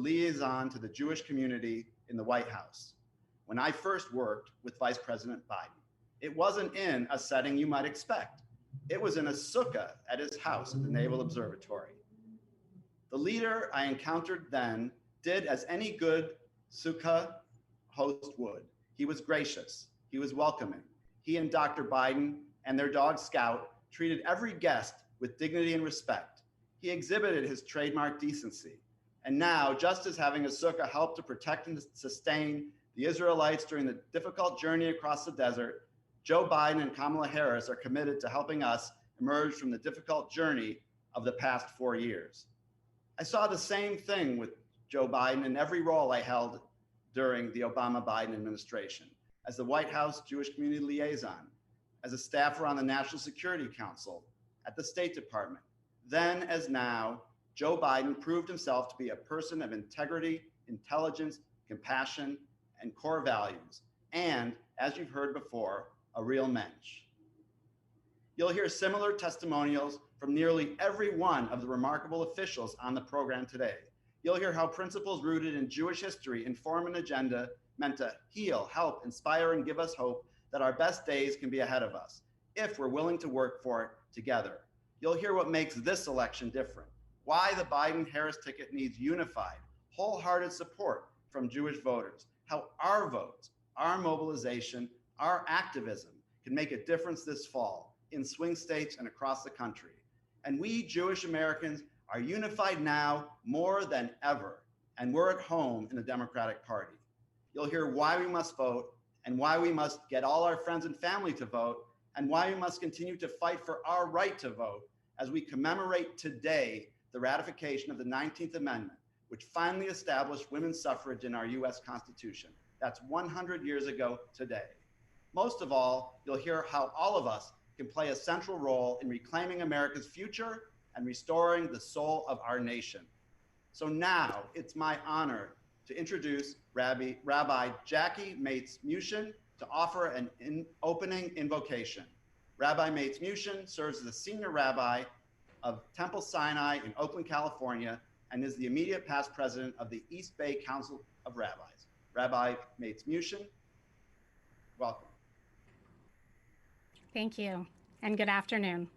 liaison to the Jewish community in the White House. When I first worked with Vice President Biden, it wasn't in a setting you might expect. It was in a sukkah at his house at the Naval Observatory. The leader I encountered then did as any good sukkah host would. He was gracious. He was welcoming. He and Dr. Biden and their dog Scout treated every guest with dignity and respect. He exhibited his trademark decency. And now, just as having a sukkah helped to protect and sustain the Israelites during the difficult journey across the desert, Joe Biden and Kamala Harris are committed to helping us emerge from the difficult journey of the past 4 years. I saw the same thing with Joe Biden in every role I held during the Obama-Biden administration, as the White House Jewish Community Liaison, as a staffer on the National Security Council, at the State Department. Then as now, Joe Biden proved himself to be a person of integrity, intelligence, compassion, and core values, and, as you've heard before, a real mensch. You'll hear similar testimonials from nearly every one of the remarkable officials on the program today. You'll hear how principles rooted in Jewish history inform an agenda meant to heal, help, inspire, and give us hope that our best days can be ahead of us, if we're willing to work for it together. You'll hear what makes this election different, why the Biden-Harris ticket needs unified, wholehearted support from Jewish voters, how our votes, our mobilization, our activism can make a difference this fall in swing states and across the country. And we Jewish Americans are unified now more than ever, and we're at home in the Democratic Party. You'll hear why we must vote and why we must get all our friends and family to vote, and why we must continue to fight for our right to vote as we commemorate today the ratification of the 19th Amendment, which finally established women's suffrage in our US Constitution. That's 100 years ago today. Most of all, you'll hear how all of us can play a central role in reclaiming America's future and restoring the soul of our nation. So now it's my honor to introduce Rabbi Jackie Mates-Mushin to offer an opening invocation. Rabbi Mates-Mushin serves as the senior rabbi of Temple Sinai in Oakland, California, and is the immediate past president of the East Bay Council of Rabbis. Rabbi Mates-Mushin, welcome. Thank you, and good afternoon.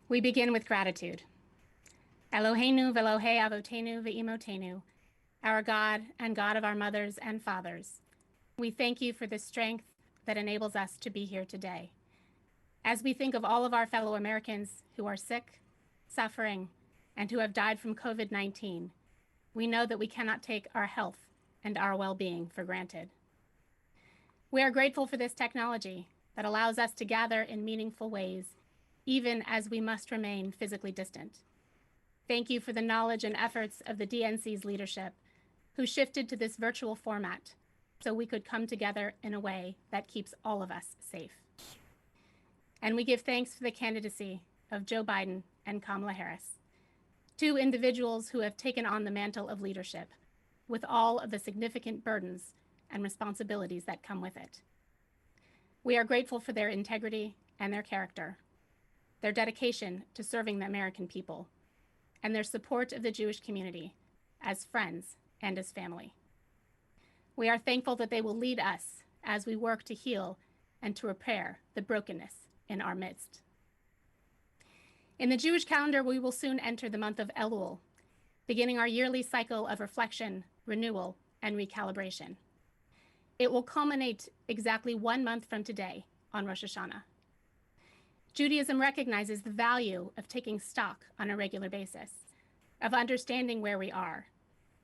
We begin with gratitude. Eloheinu v'Elohei avotenu v'imotenu, our God and God of our mothers and fathers, we thank you for the strength that enables us to be here today. As we think of all of our fellow Americans who are sick, suffering, and who have died from COVID-19, we know that we cannot take our health and our well-being for granted. We are grateful for this technology that allows us to gather in meaningful ways, even as we must remain physically distant. Thank you for the knowledge and efforts of the DNC's leadership, who shifted to this virtual format so we could come together in a way that keeps all of us safe. And we give thanks for the candidacy of Joe Biden and Kamala Harris, two individuals who have taken on the mantle of leadership with all of the significant burdens and responsibilities that come with it. We are grateful for their integrity and their character, their dedication to serving the American people, and their support of the Jewish community as friends and as family. We are thankful that they will lead us as we work to heal and to repair the brokenness in our midst. In the Jewish calendar, we will soon enter the month of Elul, beginning our yearly cycle of reflection, renewal, and recalibration. It will culminate exactly 1 month from today on Rosh Hashanah. Judaism recognizes the value of taking stock on a regular basis, of understanding where we are,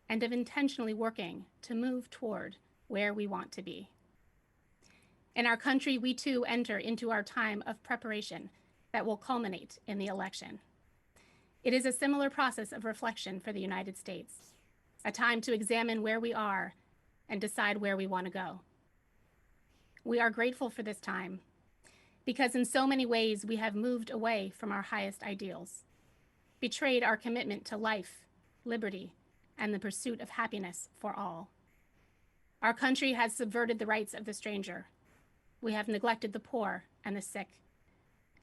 and of intentionally working to move toward where we want to be. In our country, we too enter into our time of preparation that will culminate in the election. It is a similar process of reflection for the United States, a time to examine where we are and decide where we want to go. We are grateful for this time because in so many ways we have moved away from our highest ideals, betrayed our commitment to life, liberty, and the pursuit of happiness for all. Our country has subverted the rights of the stranger. We have neglected the poor and the sick,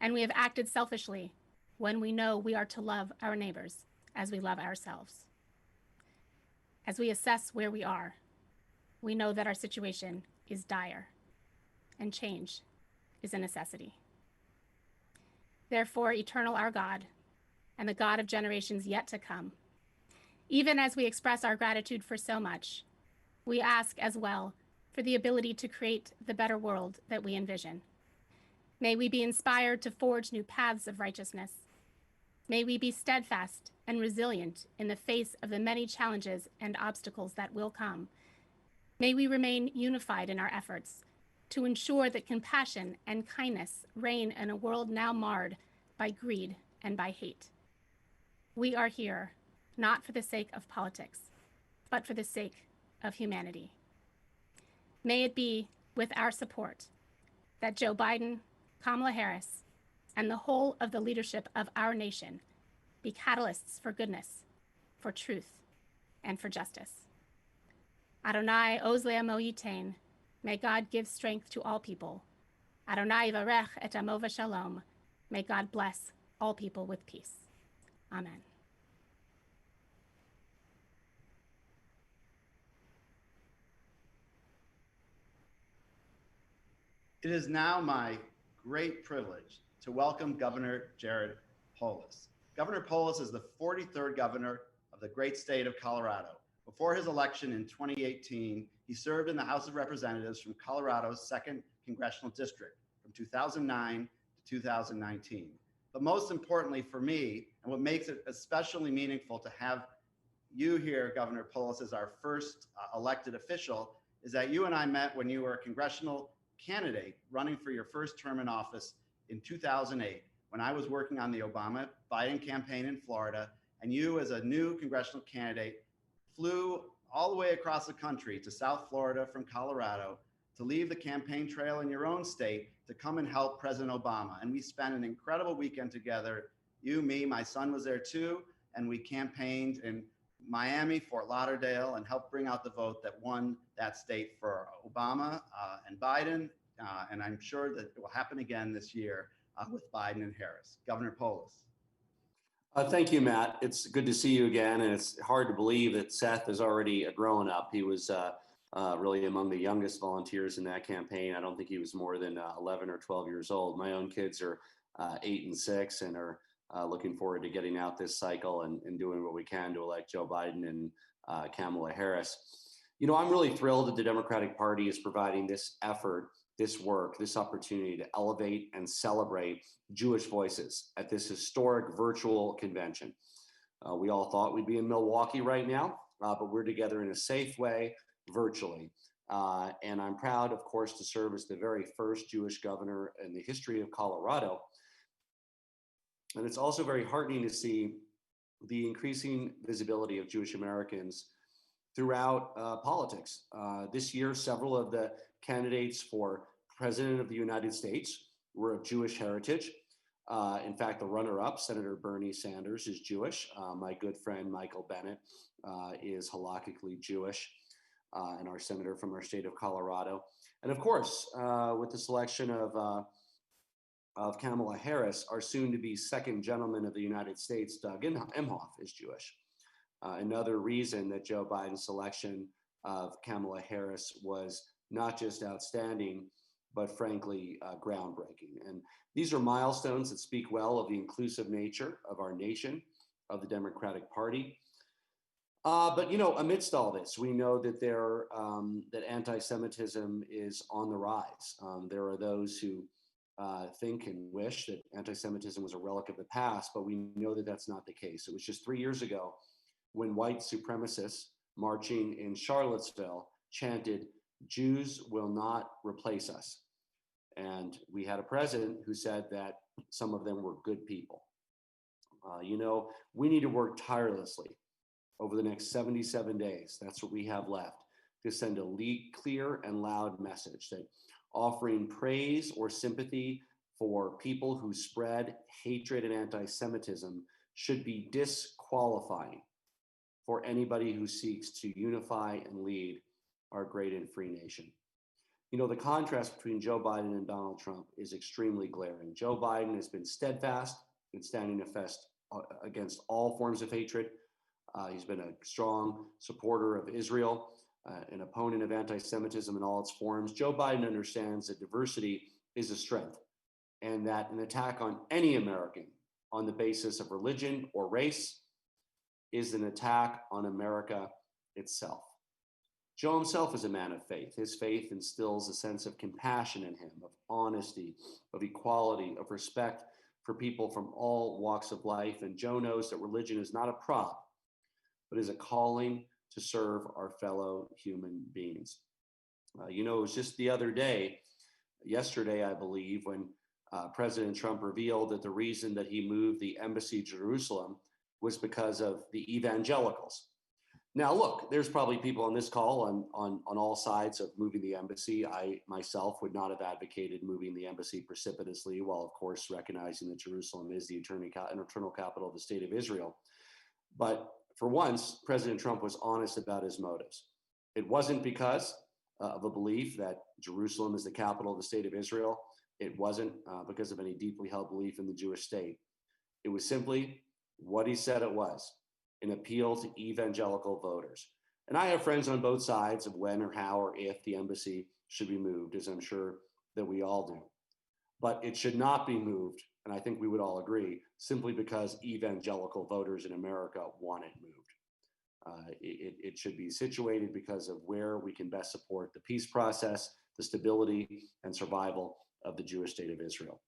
and we have acted selfishly when we know we are to love our neighbors as we love ourselves. As we assess where we are, we know that our situation is dire, and change is a necessity. Therefore, eternal our God, and the God of generations yet to come, even as we express our gratitude for so much, we ask as well for the ability to create the better world that we envision. May we be inspired to forge new paths of righteousness. May we be steadfast and resilient in the face of the many challenges and obstacles that will come. May we remain unified in our efforts to ensure that compassion and kindness reign in a world now marred by greed and by hate. We are here not for the sake of politics, but for the sake of humanity. May it be with our support that Joe Biden, Kamala Harris, and the whole of the leadership of our nation be catalysts for goodness, for truth, and for justice. Adonai oz le'amo yitain, may God give strength to all people. Adonai yivarech et amo v'shalom, may God bless all people with peace. Amen. It is now my great privilege to welcome Governor Jared Polis. Governor Polis is the 43rd governor of the great state of Colorado. Before his election in 2018, he served in the House of Representatives from Colorado's 2nd Congressional District from 2009 to 2019. But most importantly for me, and what makes it especially meaningful to have you here, Governor Polis, as our first elected official, is that you and I met when you were a congressional candidate running for your first term in office in 2008, when I was working on the Obama-Biden campaign in Florida, and you as a new congressional candidate flew all the way across the country to South Florida from Colorado to leave the campaign trail in your own state to come and help President Obama. And we spent an incredible weekend together. You, me, my son was there too, and we campaigned in Miami, Fort Lauderdale, and helped bring out the vote that won that state for Obama and Biden. And I'm sure that it will happen again this year with Biden and Harris. Governor Polis. Thank you, Matt. It's good to see you again. And it's hard to believe that Seth is already a grown up. He was really among the youngest volunteers in that campaign. I don't think he was more than 11 or 12 years old. My own kids are 8 and 6 and are looking forward to getting out this cycle and doing what we can to elect Joe Biden and Kamala Harris. You know, I'm really thrilled that the Democratic Party is providing this effort, this work, this opportunity to elevate and celebrate Jewish voices at this historic virtual convention. We all thought we'd be in Milwaukee right now, but we're together in a safe way virtually. And I'm proud, of course, to serve as the very first Jewish governor in the history of Colorado. And it's also very heartening to see the increasing visibility of Jewish Americans throughout politics. This year, several of the candidates for President of the United States were of Jewish heritage. In fact, the runner-up, Senator Bernie Sanders, is Jewish. My good friend Michael Bennett is halakhically Jewish, and our senator from our state of Colorado. And of course, with the selection of Kamala Harris, our soon-to-be second gentleman of the United States, Doug Emhoff, is Jewish. Another reason that Joe Biden's selection of Kamala Harris was not just outstanding, but frankly, groundbreaking. And these are milestones that speak well of the inclusive nature of our nation, of the Democratic Party. But you know, amidst all this, we know that that anti-Semitism is on the rise. There are those who think and wish that anti-Semitism was a relic of the past, but we know that that's not the case. It was just 3 years ago when white supremacists marching in Charlottesville chanted, "Jews will not replace us." And we had a president who said that some of them were good people. You know, we need to work tirelessly over the next 77 days. That's what we have left, to send a clear and loud message that offering praise or sympathy for people who spread hatred and anti-Semitism should be disqualifying for anybody who seeks to unify and lead our great and free nation. You know, the contrast between Joe Biden and Donald Trump is extremely glaring. Joe Biden has been steadfast in standing against all forms of hatred, He's been a strong supporter of Israel, an opponent of anti-Semitism in all its forms. Joe Biden understands that diversity is a strength, and that an attack on any American on the basis of religion or race is an attack on America itself. Joe himself is a man of faith. His faith instills a sense of compassion in him, of honesty, of equality, of respect for people from all walks of life. And Joe knows that religion is not a prop, but is a calling to serve our fellow human beings. It was just the other day, yesterday, I believe, when President Trump revealed that the reason that he moved the embassy to Jerusalem was because of the evangelicals. Now, look, there's probably people on this call on all sides of moving the embassy. I myself would not have advocated moving the embassy precipitously, while of course recognizing that Jerusalem is the eternal capital of the state of Israel. But for once, President Trump was honest about his motives. It wasn't because of a belief that Jerusalem is the capital of the state of Israel. It wasn't because of any deeply held belief in the Jewish state. It was simply what he said it was, an appeal to evangelical voters. And I have friends on both sides of when or how or if the embassy should be moved, as I'm sure that we all do. But it should not be moved, and I think we would all agree, simply because evangelical voters in America want it moved. It should be situated because of where we can best support the peace process, the stability and survival of the Jewish state of Israel.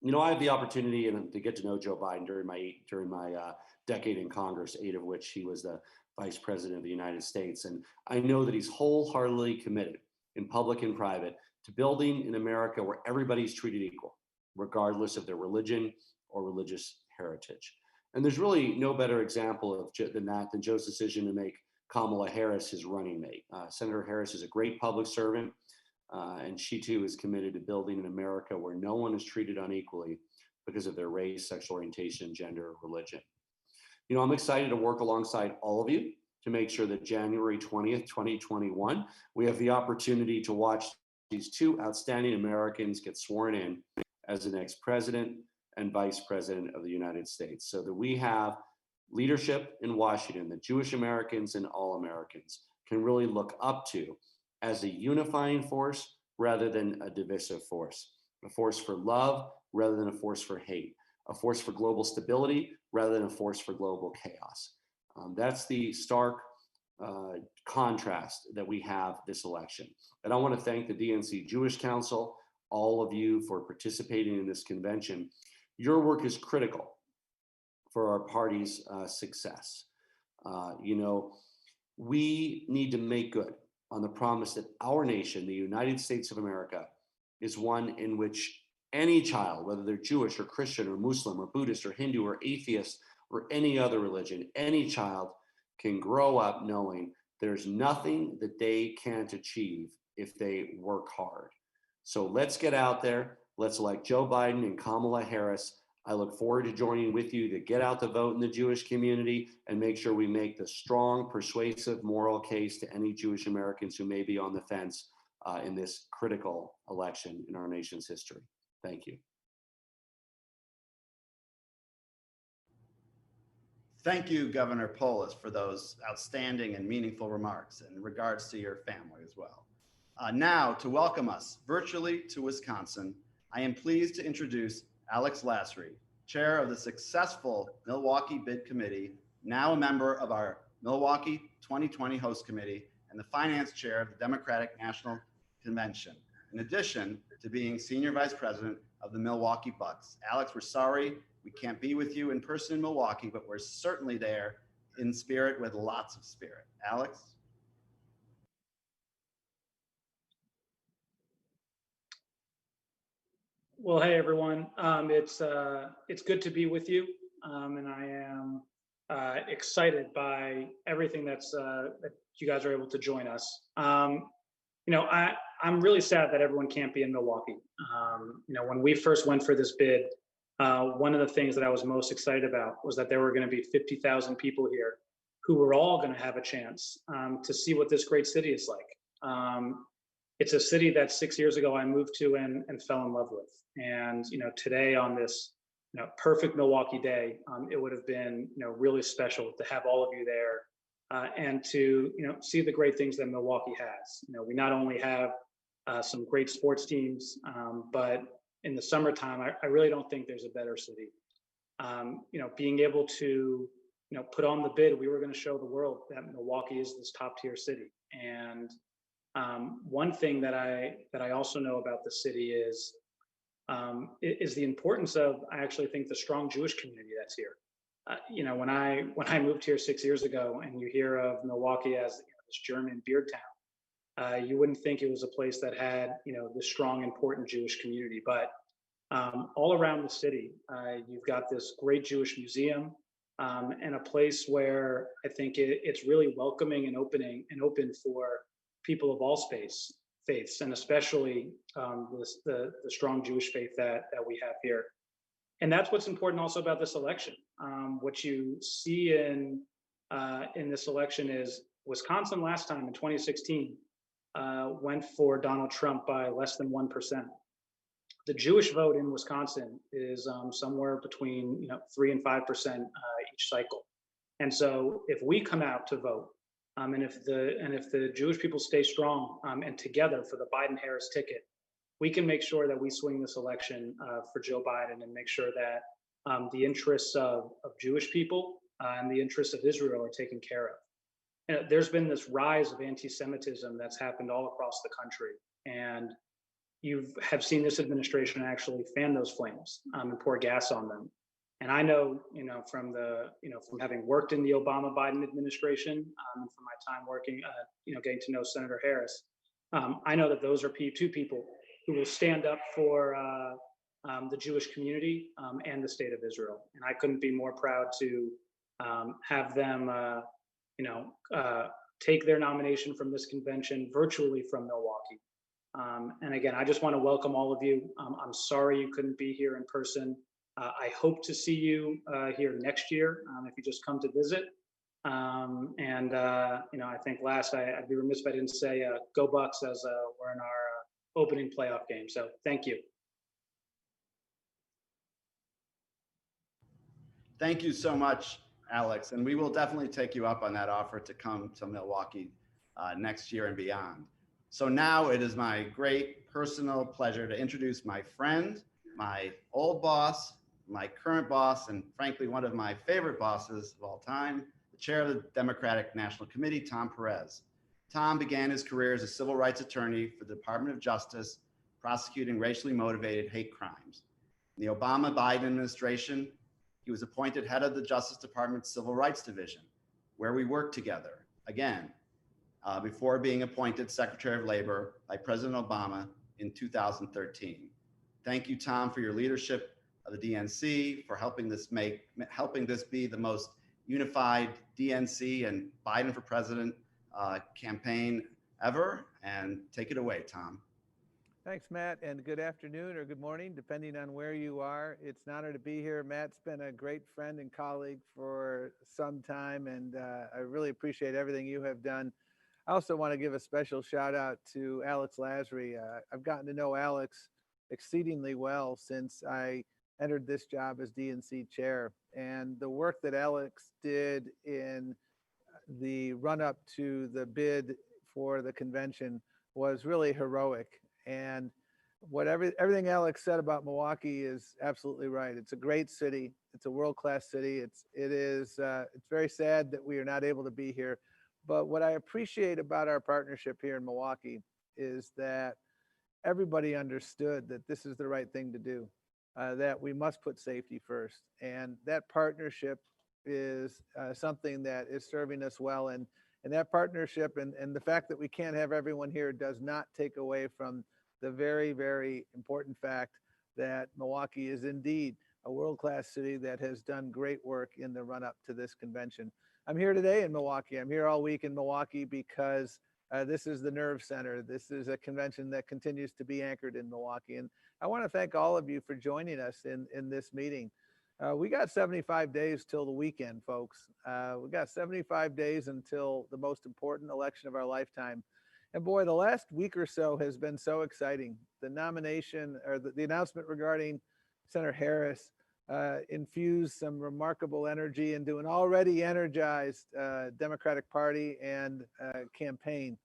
I had the opportunity to get to know Joe Biden during my decade in Congress, 8 of which he was the vice president of the United States. And I know that he's wholeheartedly committed, in public and private, to building an America where everybody's treated equal, regardless of their religion or religious heritage. And there's really no better example than Joe's decision to make Kamala Harris his running mate. Senator Harris is a great public servant, and she too is committed to building an America where no one is treated unequally because of their race, sexual orientation, gender, or religion. I'm excited to work alongside all of you to make sure that January 20th, 2021, we have the opportunity to watch these 2 outstanding Americans get sworn in as the next president and vice president of the United States, so that we have leadership in Washington that Jewish Americans and all Americans can really look up to as a unifying force rather than a divisive force, a force for love rather than a force for hate, a force for global stability rather than a force for global chaos. That's the stark contrast that we have this election. And I want to thank the DNC Jewish Council, all of you, for participating in this convention. Your work is critical for our party's success. We need to make good on the promise that our nation, the United States of America, is one in which any child, whether they're Jewish or Christian or Muslim or Buddhist or Hindu or atheist or any other religion, any child can grow up knowing there's nothing that they can't achieve if they work hard. So let's get out there. Let's elect Joe Biden and Kamala Harris. I look forward to joining with you to get out the vote in the Jewish community and make sure we make the strong, persuasive, moral case to any Jewish Americans who may be on the fence in this critical election in our nation's history. Thank you. Thank you, Governor Polis, for those outstanding and meaningful remarks in regards to your family as well. Now, to welcome us virtually to Wisconsin, I am pleased to introduce Alex Lasry, chair of the successful Milwaukee Bid Committee, now a member of our Milwaukee 2020 Host Committee, and the finance chair of the Democratic National Convention, in addition to being senior vice president of the Milwaukee Bucks. Alex, we're sorry we can't be with you in person in Milwaukee, but we're certainly there in spirit with lots of spirit. Alex? Well, hey everyone. It's good to be with you, and I am excited by everything that you guys are able to join us. I'm really sad that everyone can't be in Milwaukee. When we first went for this bid, one of the things that I was most excited about was that there were going to be 50,000 people here who were all going to have a chance to see what this great city is like. It's a city that 6 years ago I moved to and fell in love with. And today on this perfect Milwaukee day, it would have been, really special to have all of you there and to, see the great things that Milwaukee has. We not only have some great sports teams, but in the summertime, I really don't think there's a better city. Being able to, put on the bid, we were going to show the world that Milwaukee is this top tier city. And one thing that I also know about the city is the importance of, I actually think, the strong Jewish community that's here. When I moved here 6 years ago, and you hear of Milwaukee as this German beard town, you wouldn't think it was a place that had this strong, important Jewish community. But all around the city, you've got this great Jewish museum and a place where I think it's really welcoming and open for people of all faiths, and especially the strong Jewish faith that we have here. And that's what's important also about this election. What you see in this election is Wisconsin last time in 2016 went for Donald Trump by less than 1%. The Jewish vote in Wisconsin is somewhere between 3 and 5% each cycle. And so if we come out to vote, and if the Jewish people stay strong and together for the Biden-Harris ticket, we can make sure that we swing this election for Joe Biden and make sure that the interests of Jewish people and the interests of Israel are taken care of. There's been this rise of anti-Semitism that's happened all across the country, and you have seen this administration actually fan those flames and pour gas on them. And I know, from having worked in the Obama-Biden administration, and from my time working, getting to know Senator Harris, I know that those are two people who will stand up for the Jewish community and the state of Israel. And I couldn't be more proud to have them, take their nomination from this convention virtually from Milwaukee. And again, I just want to welcome all of you. I'm sorry you couldn't be here in person. I hope to see you here next year if you just come to visit. I think last, I'd be remiss if I didn't say go Bucks, as we're in our opening playoff game. So thank you. Thank you so much, Alex. And we will definitely take you up on that offer to come to Milwaukee next year and beyond. So now it is my great personal pleasure to introduce my friend, my old boss, my current boss, and frankly, one of my favorite bosses of all time, the chair of the Democratic National Committee, Tom Perez. Tom began his career as a civil rights attorney for the Department of Justice, prosecuting racially motivated hate crimes. In the Obama-Biden administration, he was appointed head of the Justice Department's Civil Rights Division, where we worked together, again, before being appointed Secretary of Labor by President Obama in 2013. Thank you, Tom, for your leadership of the DNC, for helping this be the most unified DNC and Biden for President campaign ever. And take it away, Tom. Thanks, Matt, and good afternoon or good morning, depending on where you are. It's an honor to be here. Matt's been a great friend and colleague for some time, and I really appreciate everything you have done. I also want to give a special shout out to Alex Lasry. I've gotten to know Alex exceedingly well since I entered this job as DNC chair, and the work that Alex did in the run-up to the bid for the convention was really heroic. And everything Alex said about Milwaukee is absolutely right. It's a great city. It's a world-class city. It's very sad that we are not able to be here. But what I appreciate about our partnership here in Milwaukee is that everybody understood that this is the right thing to do, that we must put safety first. And that partnership is something that is serving us well. And that partnership and the fact that we can't have everyone here does not take away from the very, very important fact that Milwaukee is indeed a world-class city that has done great work in the run-up to this convention. I'm here today in Milwaukee. I'm here all week in Milwaukee because this is the nerve center. This is a convention that continues to be anchored in Milwaukee. And I want to thank all of you for joining us in this meeting. We got 75 days till the weekend, folks. We got 75 days until the most important election of our lifetime. And boy, the last week or so has been so exciting. The nomination or the announcement regarding Senator Harris infuse some remarkable energy into an already energized Democratic Party and campaign.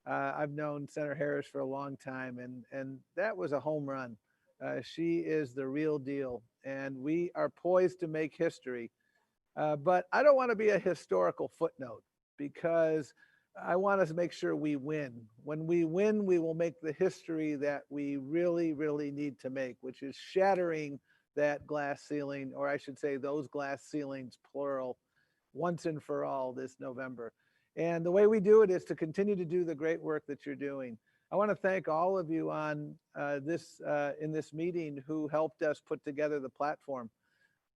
I've known Senator Harris for a long time, and that was a home run. She is the real deal, and we are poised to make history. But I don't want to be a historical footnote, because I want us to make sure we win. When we win, we will make the history that we really, really need to make, which is shattering that glass ceiling, or I should say those glass ceilings, plural, once and for all this November. And the way we do it is to continue to do the great work that you're doing. I want to thank all of you on in this meeting who helped us put together the platform.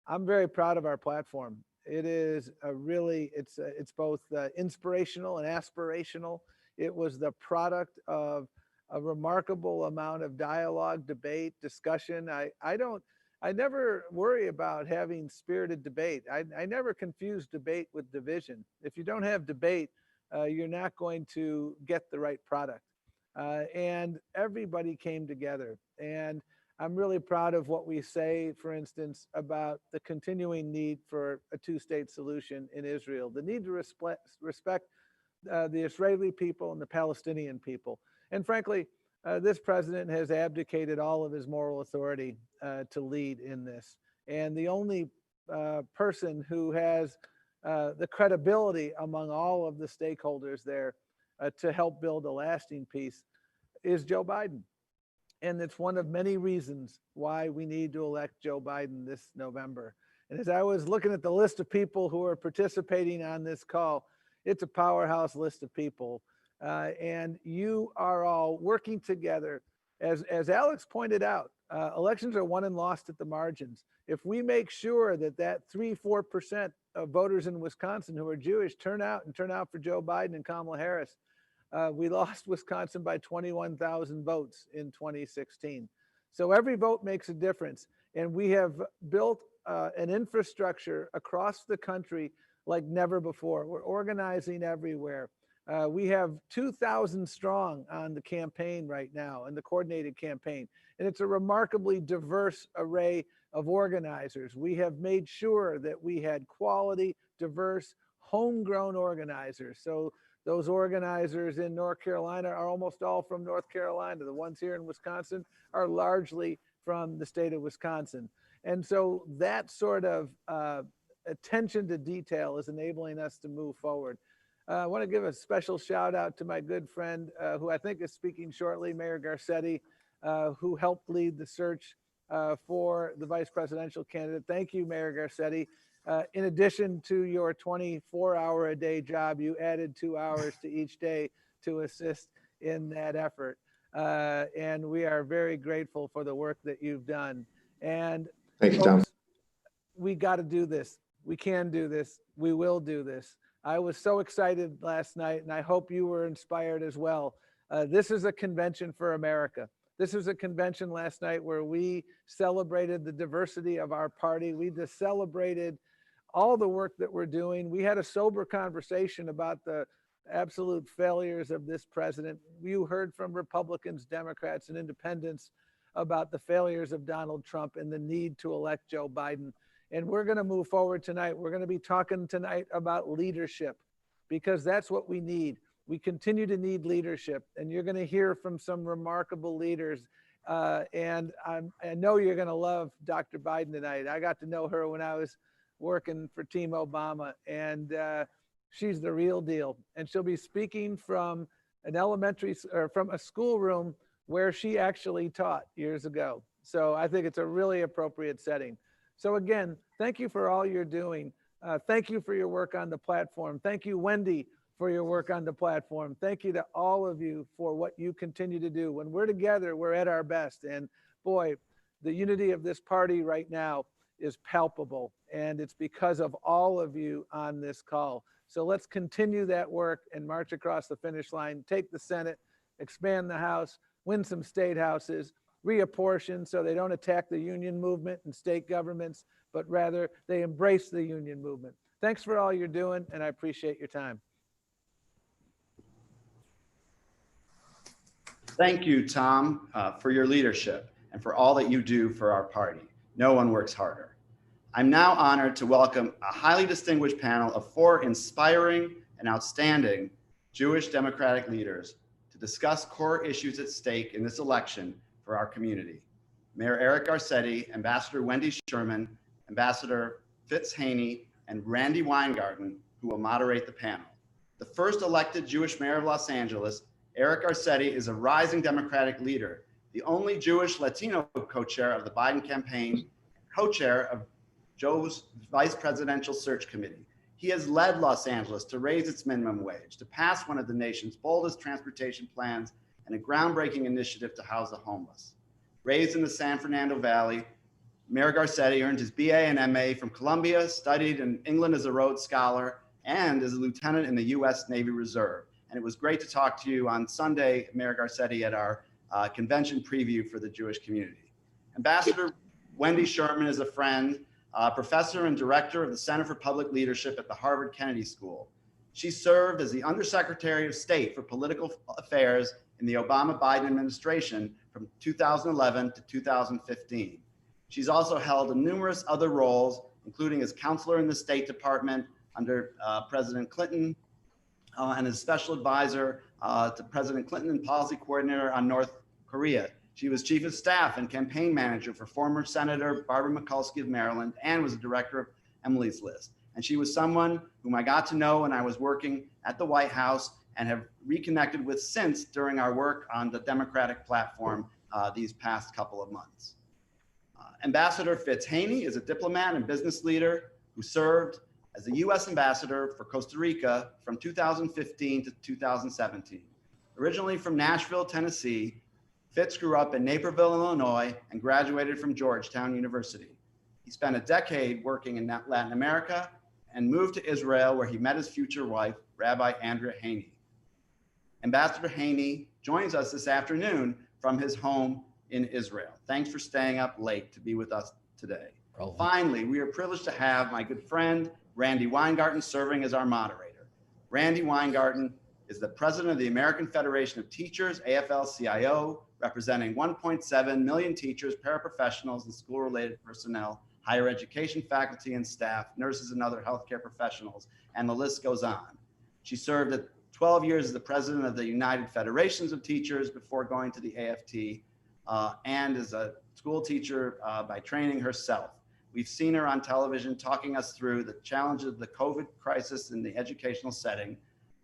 I'm very proud of our platform. It is it's both inspirational and aspirational. It was the product of a remarkable amount of dialogue, debate, discussion. I never worry about having spirited debate. I never confuse debate with division. If you don't have debate, you're not going to get the right product. And everybody came together. And I'm really proud of what we say, for instance, about the continuing need for a two-state solution in Israel, the need to respect the Israeli people and the Palestinian people. And frankly, this president has abdicated all of his moral authority to lead in this. And the only person who has the credibility among all of the stakeholders there to help build a lasting peace is Joe Biden. And it's one of many reasons why we need to elect Joe Biden this November. And as I was looking at the list of people who are participating on this call, it's a powerhouse list of people. And you are all working together. As Alex pointed out, elections are won and lost at the margins. If we make sure that 3-4% of voters in Wisconsin who are Jewish turn out for Joe Biden and Kamala Harris, we lost Wisconsin by 21,000 votes in 2016. So every vote makes a difference. And we have built an infrastructure across the country like never before. We're organizing everywhere. We have 2,000 strong on the campaign right now, in the coordinated campaign. And it's a remarkably diverse array of organizers. We have made sure that we had quality, diverse, homegrown organizers. So those organizers in North Carolina are almost all from North Carolina. The ones here in Wisconsin are largely from the state of Wisconsin. And so that sort of attention to detail is enabling us to move forward. I want to give a special shout out to my good friend, who I think is speaking shortly, Mayor Garcetti, who helped lead the search for the vice presidential candidate. Thank you, Mayor Garcetti. In addition to your 24-hour-a-day job, you added 2 hours to each day to assist in that effort. And we are very grateful for the work that you've done. And thank you, Tom. We got to do this. We can do this. We will do this. I was so excited last night, and I hope you were inspired as well. This is a convention for America. This was a convention last night where we celebrated the diversity of our party. We just celebrated all the work that we're doing. We had a sober conversation about the absolute failures of this president. You heard from Republicans, Democrats, and independents about the failures of Donald Trump and the need to elect Joe Biden. And we're going to move forward tonight. We're going to be talking tonight about leadership, because that's what we need. We continue to need leadership, and you're going to hear from some remarkable leaders. And I know you're going to love Dr. Biden tonight. I got to know her when I was working for Team Obama, and she's the real deal. And she'll be speaking from from a schoolroom where she actually taught years ago. So I think it's a really appropriate setting. So again, thank you for all you're doing. Thank you for your work on the platform. Thank you, Wendy, for your work on the platform. Thank you to all of you for what you continue to do. When we're together, we're at our best. And boy, the unity of this party right now is palpable. And it's because of all of you on this call. So let's continue that work and march across the finish line, take the Senate, expand the House, win some state houses, reapportion so they don't attack the union movement and state governments, but rather they embrace the union movement. Thanks for all you're doing, and I appreciate your time. Thank you, Tom, for your leadership and for all that you do for our party. No one works harder. I'm now honored to welcome a highly distinguished panel of 4 inspiring and outstanding Jewish Democratic leaders to discuss core issues at stake in this election for our community. Mayor Eric Garcetti, Ambassador Wendy Sherman, Ambassador Fitz Haney, and Randy Weingarten, who will moderate the panel. The first elected Jewish mayor of Los Angeles, Eric Garcetti is a rising Democratic leader, the only Jewish Latino co-chair of the Biden campaign, co-chair of Joe's Vice Presidential Search Committee. He has led Los Angeles to raise its minimum wage, to pass one of the nation's boldest transportation plans, and a groundbreaking initiative to house the homeless. Raised in the San Fernando Valley, Mayor Garcetti earned his BA and MA from Columbia, studied in England as a Rhodes Scholar, and is a lieutenant in the U.S. Navy Reserve. And it was great to talk to you on Sunday, Mayor Garcetti, at our convention preview for the Jewish community. Ambassador Wendy Sherman is a friend, professor and director of the Center for Public Leadership at the Harvard Kennedy School. She served as the Undersecretary of State for Political Affairs in the Obama-Biden administration from 2011 to 2015. She's also held numerous other roles, including as counselor in the State Department under President Clinton and as special advisor to President Clinton and policy coordinator on North Korea. She was chief of staff and campaign manager for former Senator Barbara Mikulski of Maryland and was a director of Emily's List. And she was someone whom I got to know when I was working at the White House and have reconnected with since during our work on the Democratic platform these past couple of months. Ambassador Fitz Haney is a diplomat and business leader who served as the U.S. ambassador for Costa Rica from 2015 to 2017. Originally from Nashville, Tennessee, Fitz grew up in Naperville, Illinois, and graduated from Georgetown University. He spent a decade working in Latin America and moved to Israel, where he met his future wife, Rabbi Andrea Haney. Ambassador Haney joins us this afternoon from his home in Israel. Thanks for staying up late to be with us today. Finally, we are privileged to have my good friend, Randy Weingarten, serving as our moderator. Randy Weingarten is the president of the American Federation of Teachers, AFL-CIO, representing 1.7 million teachers, paraprofessionals, and school-related personnel, higher education faculty and staff, nurses and other healthcare professionals, and the list goes on. She served at 12 years as the president of the United Federations of Teachers before going to the AFT, and is a school teacher by training herself. We've seen her on television talking us through the challenges of the COVID crisis in the educational setting,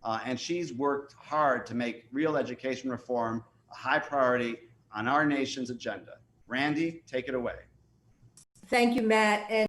and she's worked hard to make real education reform a high priority on our nation's agenda. Randy, take it away. Thank you, Matt. And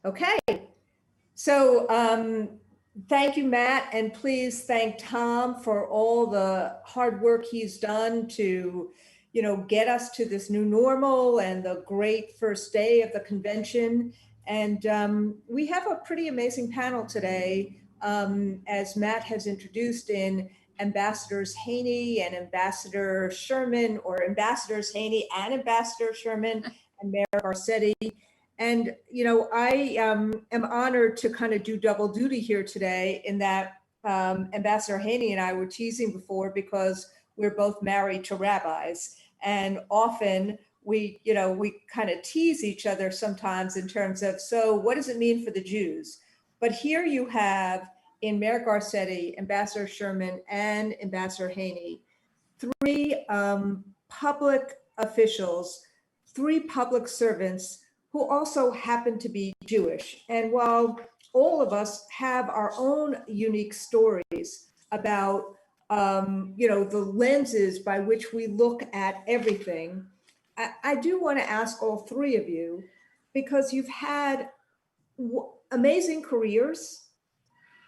Okay, so thank you, Matt, and please thank Tom for all the hard work he's done to, get us to this new normal and the great first day of the convention. And we have a pretty amazing panel today, as Matt has introduced, in Ambassadors Haney and Ambassador Sherman, or Ambassadors Haney and Ambassador Sherman and Mayor Garcetti. And, I am honored to kind of do double duty here today, in that Ambassador Haney and I were teasing before because we're both married to rabbis. And often we kind of tease each other sometimes in terms of, so what does it mean for the Jews? But here you have, in Mayor Garcetti, Ambassador Sherman, and Ambassador Haney, three public officials, three public servants who also happen to be Jewish. And while all of us have our own unique stories about, the lenses by which we look at everything, I do want to ask all three of you, because you've had amazing careers,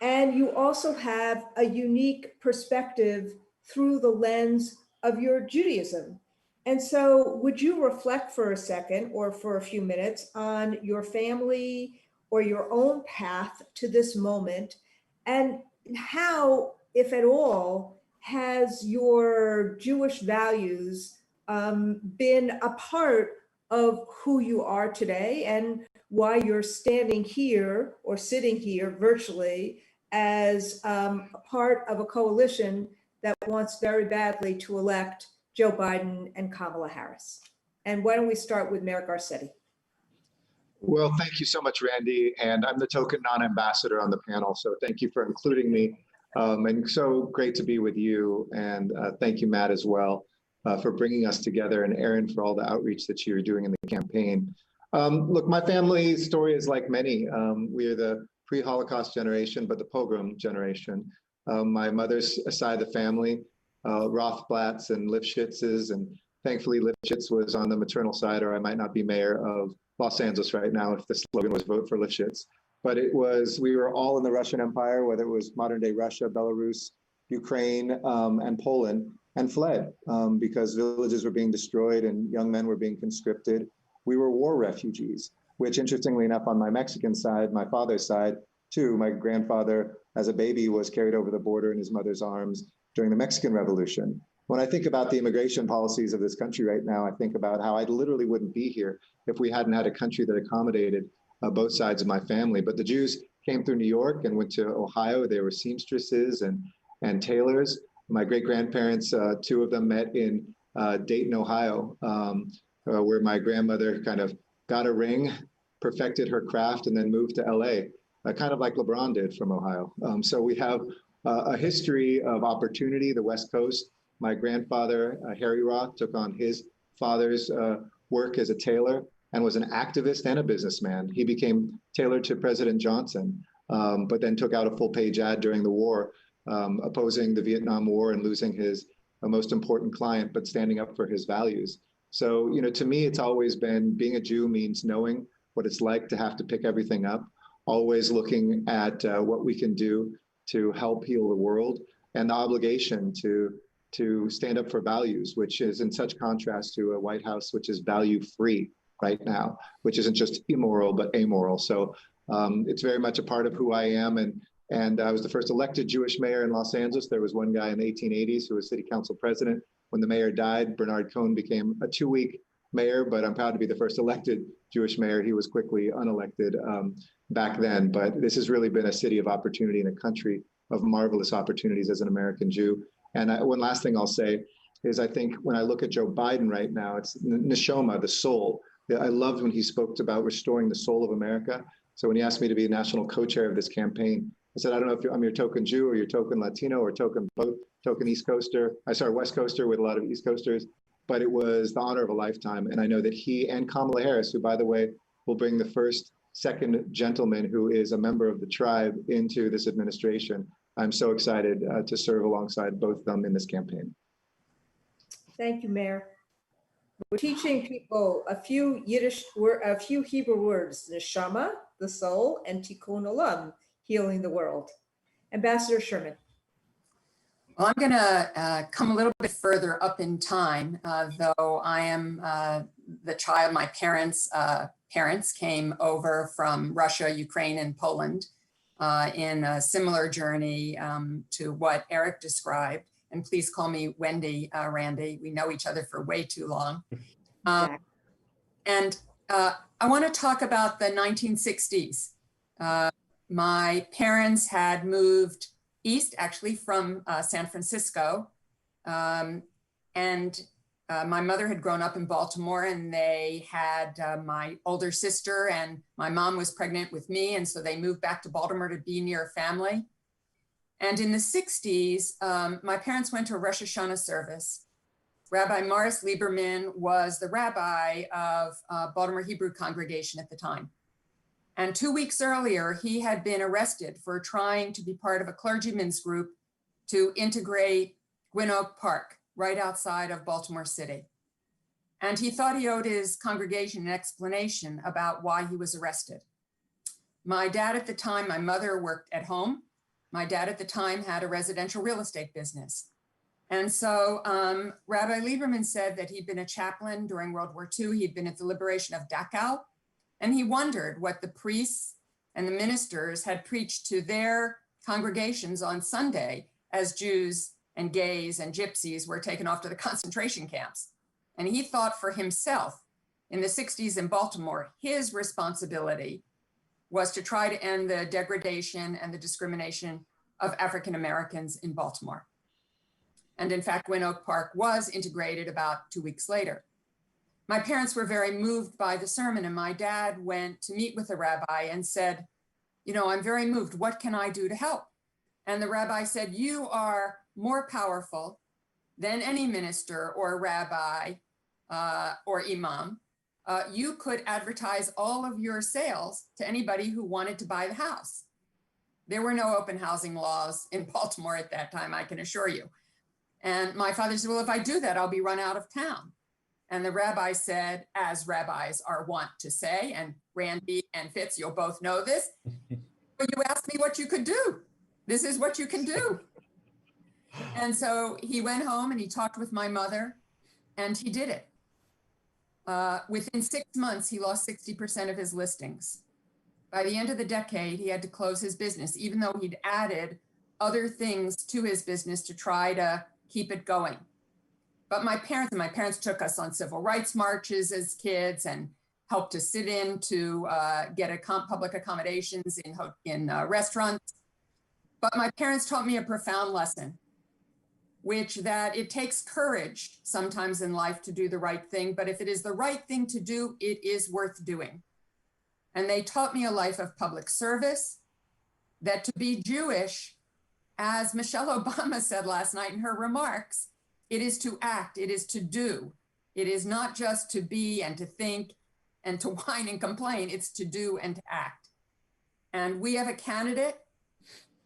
and you also have a unique perspective through the lens of your Judaism. And so would you reflect for a second, or for a few minutes, on your family or your own path to this moment, and how, if at all, has your Jewish values been a part of who you are today, and why you're standing here or sitting here virtually as a part of a coalition that wants very badly to elect Joe Biden and Kamala Harris? And why don't we start with Mayor Garcetti? Well, thank you so much, Randy. And I'm the token non-ambassador on the panel, so thank you for including me. And so great to be with you. And thank you, Matt, as well, for bringing us together, and Aaron for all the outreach that you're doing in the campaign. Look, my family story is like many. We are the pre-Holocaust generation, but the pogrom generation. My mother's side of the family, Rothblatts and Lifshitzes, and thankfully Lifshitz was on the maternal side, or I might not be mayor of Los Angeles right now if the slogan was vote for Lifshitz. But we were all in the Russian Empire, whether it was modern day Russia, Belarus, Ukraine, and Poland, and fled because villages were being destroyed and young men were being conscripted. We were war refugees, which interestingly enough, on my Mexican side, my father's side too, my grandfather as a baby was carried over the border in his mother's arms during the Mexican Revolution. When I think about the immigration policies of this country right now, I think about how I literally wouldn't be here if we hadn't had a country that accommodated both sides of my family. But the Jews came through New York and went to Ohio. They were seamstresses and tailors. My great-grandparents, two of them met in Dayton, Ohio, where my grandmother kind of got a ring, perfected her craft, and then moved to LA, kind of like LeBron did from Ohio. So we have a history of opportunity, the West Coast. My grandfather, Harry Roth, took on his father's work as a tailor and was an activist and a businessman. He became tailored to President Johnson, but then took out a full-page ad during the war, opposing the Vietnam War and losing his most important client, but standing up for his values. So, to me, it's always been, being a Jew means knowing what it's like to have to pick everything up, always looking at what we can do to help heal the world, and the obligation to stand up for values, which is in such contrast to a White House which is value-free right now, which isn't just immoral, but amoral. So it's very much a part of who I am. And I was the first elected Jewish mayor in Los Angeles. There was one guy in the 1880s who was city council president. When the mayor died, Bernard Cohn became a 2-week mayor, but I'm proud to be the first elected Jewish mayor. He was quickly unelected back then. But this has really been a city of opportunity and a country of marvelous opportunities as an American Jew. And one last thing I'll say is, I think when I look at Joe Biden right now, it's neshama, the soul. I loved when he spoke about restoring the soul of America. So when he asked me to be national co-chair of this campaign, I said, I don't know if I'm your token Jew or your token Latino or token both, token East Coaster. West Coaster with a lot of East Coasters, but it was the honor of a lifetime. And I know that he and Kamala Harris, who, by the way, will bring the second gentleman who is a member of the tribe into this administration. I'm so excited to serve alongside both of them in this campaign. Thank you, Mayor. We're teaching people a few Hebrew words: neshama, the soul, and Tikkun Olam, healing the world. Ambassador Sherman. Well, I'm going to come a little bit further up in time, though I am the child. My parents came over from Russia, Ukraine, and Poland in a similar journey to what Eric described. And please call me Wendy, Randy. We know each other for way too long. And I want to talk about the 1960s. My parents had moved east, actually, from San Francisco. And my mother had grown up in Baltimore, and they had my older sister, and my mom was pregnant with me. And so they moved back to Baltimore to be near family. And in the 60s, my parents went to a Rosh Hashanah service. Rabbi Morris Lieberman was the rabbi of Baltimore Hebrew congregation at the time. And 2 weeks earlier, he had been arrested for trying to be part of a clergyman's group to integrate Gwynn Oak Park right outside of Baltimore City. And he thought he owed his congregation an explanation about why he was arrested. My dad at the time, my mother worked at home. My dad at the time had a residential real estate business. And so Rabbi Lieberman said that he'd been a chaplain during World War II. He'd been at the liberation of Dachau. And he wondered what the priests and the ministers had preached to their congregations on Sunday as Jews and gays and gypsies were taken off to the concentration camps. And he thought for himself in the 60s in Baltimore, his responsibility was to try to end the degradation and the discrimination of African Americans in Baltimore. And in fact, Gwynn Oak Park was integrated about 2 weeks later. My parents were very moved by the sermon, and my dad went to meet with the rabbi and said, you know, I'm very moved. What can I do to help? And the rabbi said, you are more powerful than any minister or rabbi or imam. You could advertise all of your sales to anybody who wanted to buy the house. There were no open housing laws in Baltimore at that time, I can assure you. And my father said, well, if I do that, I'll be run out of town. And the rabbi said, as rabbis are wont to say, and Randy and Fitz, you'll both know this, but you asked me what you could do. This is what you can do. And so he went home and he talked with my mother, and he did it. Within 6 months, he lost 60% of his listings. By the end of the decade, he had to close his business, even though he'd added other things to his business to try to keep it going. But my parents took us on civil rights marches as kids and helped us sit in to get public accommodations in restaurants. But my parents taught me a profound lesson, which that it takes courage sometimes in life to do the right thing, but if it is the right thing to do, it is worth doing. And they taught me a life of public service, that to be Jewish, as Michelle Obama said last night in her remarks, it is to act, it is to do. It is not just to be and to think and to whine and complain, it's to do and to act. And we have a candidate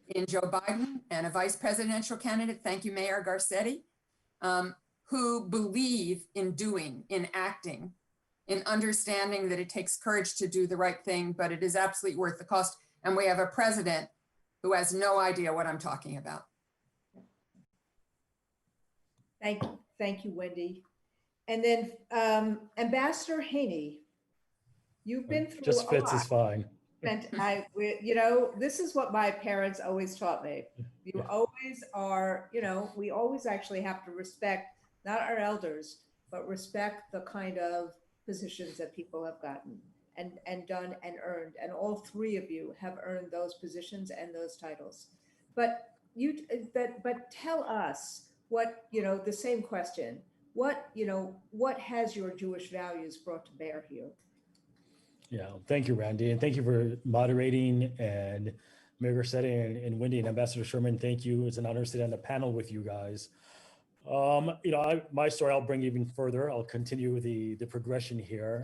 in Joe Biden and a vice presidential candidate, thank you, Mayor Garcetti, who believe in doing, in acting, in understanding that it takes courage to do the right thing, but it is absolutely worth the cost. And we have a president who has no idea what I'm talking about. Thank you, Wendy. And then Ambassador Haney, you've been through just a Fitz lot. is fine. And this is what my parents always taught me. You always are, we always actually have to respect, not our elders, but respect the kind of positions that people have gotten and done and earned. And all three of you have earned those positions and those titles. But tell us what, the same question, what has your Jewish values brought to bear here? Yeah, thank you, Randy, and thank you for moderating, and Mayor Garcetti and Wendy and Ambassador Sherman, thank you. It's an honor to sit on the panel with you guys. My story, I'll bring even further. I'll continue with the progression here.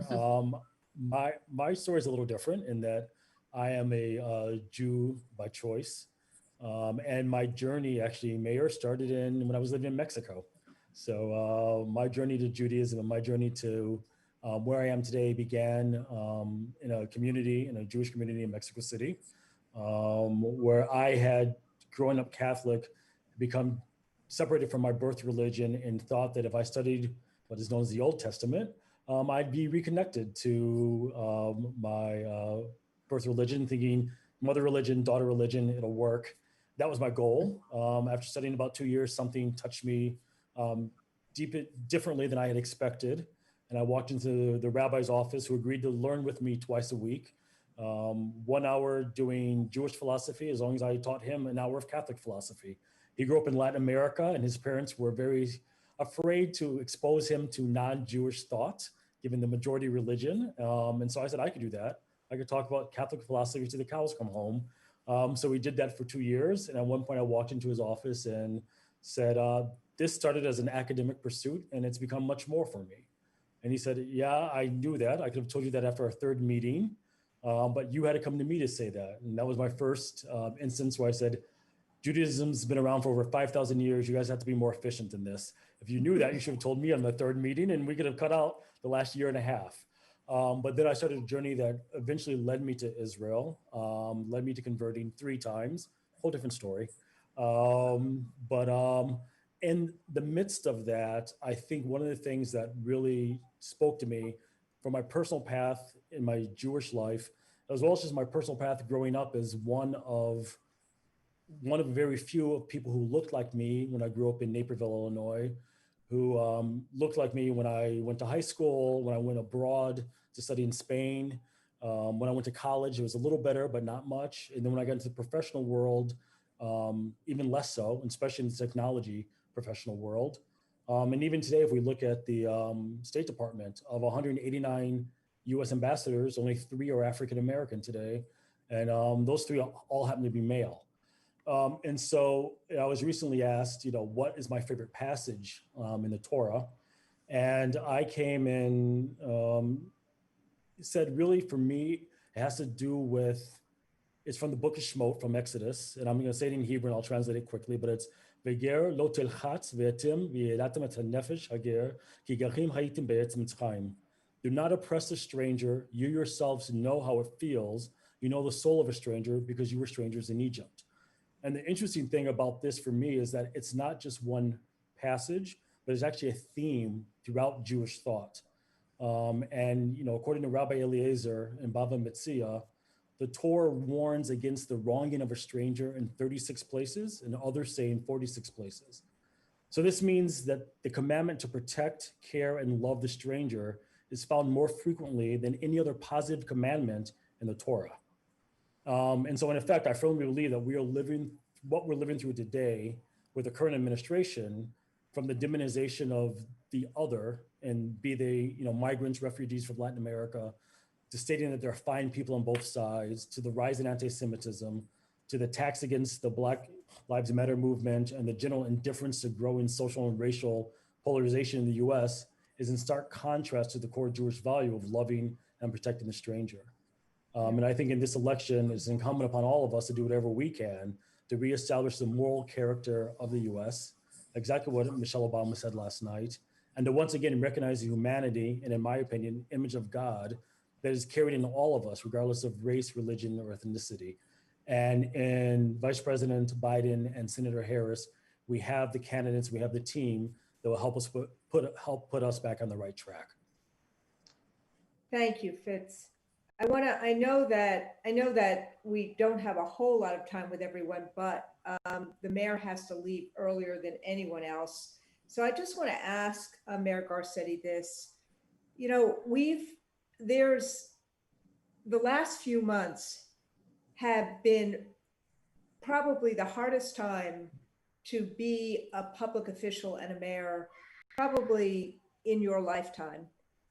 My story is a little different in that I am a Jew by choice. And my journey actually, Mayor, started when I was living in Mexico. So my journey to Judaism and my journey to Where I am today began in a community, in a Jewish community in Mexico City, where I had, growing up Catholic, become separated from my birth religion and thought that if I studied what is known as the Old Testament, I'd be reconnected to my birth religion, thinking mother religion, daughter religion, it'll work. That was my goal. After studying about 2 years, something touched me differently than I had expected. And I walked into the rabbi's office, who agreed to learn with me twice a week. 1 hour doing Jewish philosophy, as long as I taught him an hour of Catholic philosophy. He grew up in Latin America, and his parents were very afraid to expose him to non-Jewish thought, given the majority religion. And so I said I could do that. I could talk about Catholic philosophy till the cows come home. So we did that for 2 years. And at one point I walked into his office and said, this started as an academic pursuit and it's become much more for me. And he said, yeah, I knew that. I could have told you that after our third meeting, but you had to come to me to say that. And that was my first instance where I said, Judaism's been around for over 5,000 years. You guys have to be more efficient than this. If you knew that, you should have told me on the third meeting and we could have cut out the last year and a half. But then I started a journey that eventually led me to Israel, led me to converting 3 times, whole different story. But in the midst of that, I think one of the things that really spoke to me from my personal path in my Jewish life, as well as just my personal path growing up, is one of very few of people who looked like me when I grew up in Naperville, Illinois, who looked like me when I went to high school, when I went abroad to study in Spain. When I went to college, it was a little better, but not much. And then when I got into the professional world, even less so, especially in the technology professional world. And even today, if we look at the State Department, of 189 US ambassadors, only 3 are African-American today. And those 3 all happen to be male. And so I was recently asked, what is my favorite passage in the Torah? And I came in, said, really, for me, it has to do with, it's from the book of Shemot, from Exodus. And I'm going to say it in Hebrew and I'll translate it quickly, but it's, V'ger lo telchatz ve'etim v'yelatem et hanefesh hager ki gachim hayitim be'etz mitzrayim. Do not oppress a stranger. You yourselves know how it feels. You know the soul of a stranger because you were strangers in Egypt. And the interesting thing about this for me is that it's not just one passage, but it's actually a theme throughout Jewish thought. And according to Rabbi Eliezer in Bava Metzia, the Torah warns against the wronging of a stranger in 36 places, and others say in 46 places. So this means that the commandment to protect, care, and love the stranger is found more frequently than any other positive commandment in the Torah. And so in effect, I firmly believe that what we're living through today with the current administration, from the demonization of the other, and be they migrants, refugees from Latin America, to stating that there are fine people on both sides, to the rise in anti-Semitism, to the attacks against the Black Lives Matter movement, and the general indifference to growing social and racial polarization in the US, is in stark contrast to the core Jewish value of loving and protecting the stranger. And I think in this election, it's incumbent upon all of us to do whatever we can to reestablish the moral character of the US, exactly what Michelle Obama said last night, and to once again recognize the humanity and, in my opinion, image of God that is carried in all of us, regardless of race, religion, or ethnicity. And in Vice President Biden and Senator Harris, we have the candidates, we have the team that will help us put us back on the right track. Thank you, Fitz. I know that we don't have a whole lot of time with everyone, but the mayor has to leave earlier than anyone else. So I just want to ask Mayor Garcetti this. The last few months have been probably the hardest time to be a public official and a mayor, probably in your lifetime.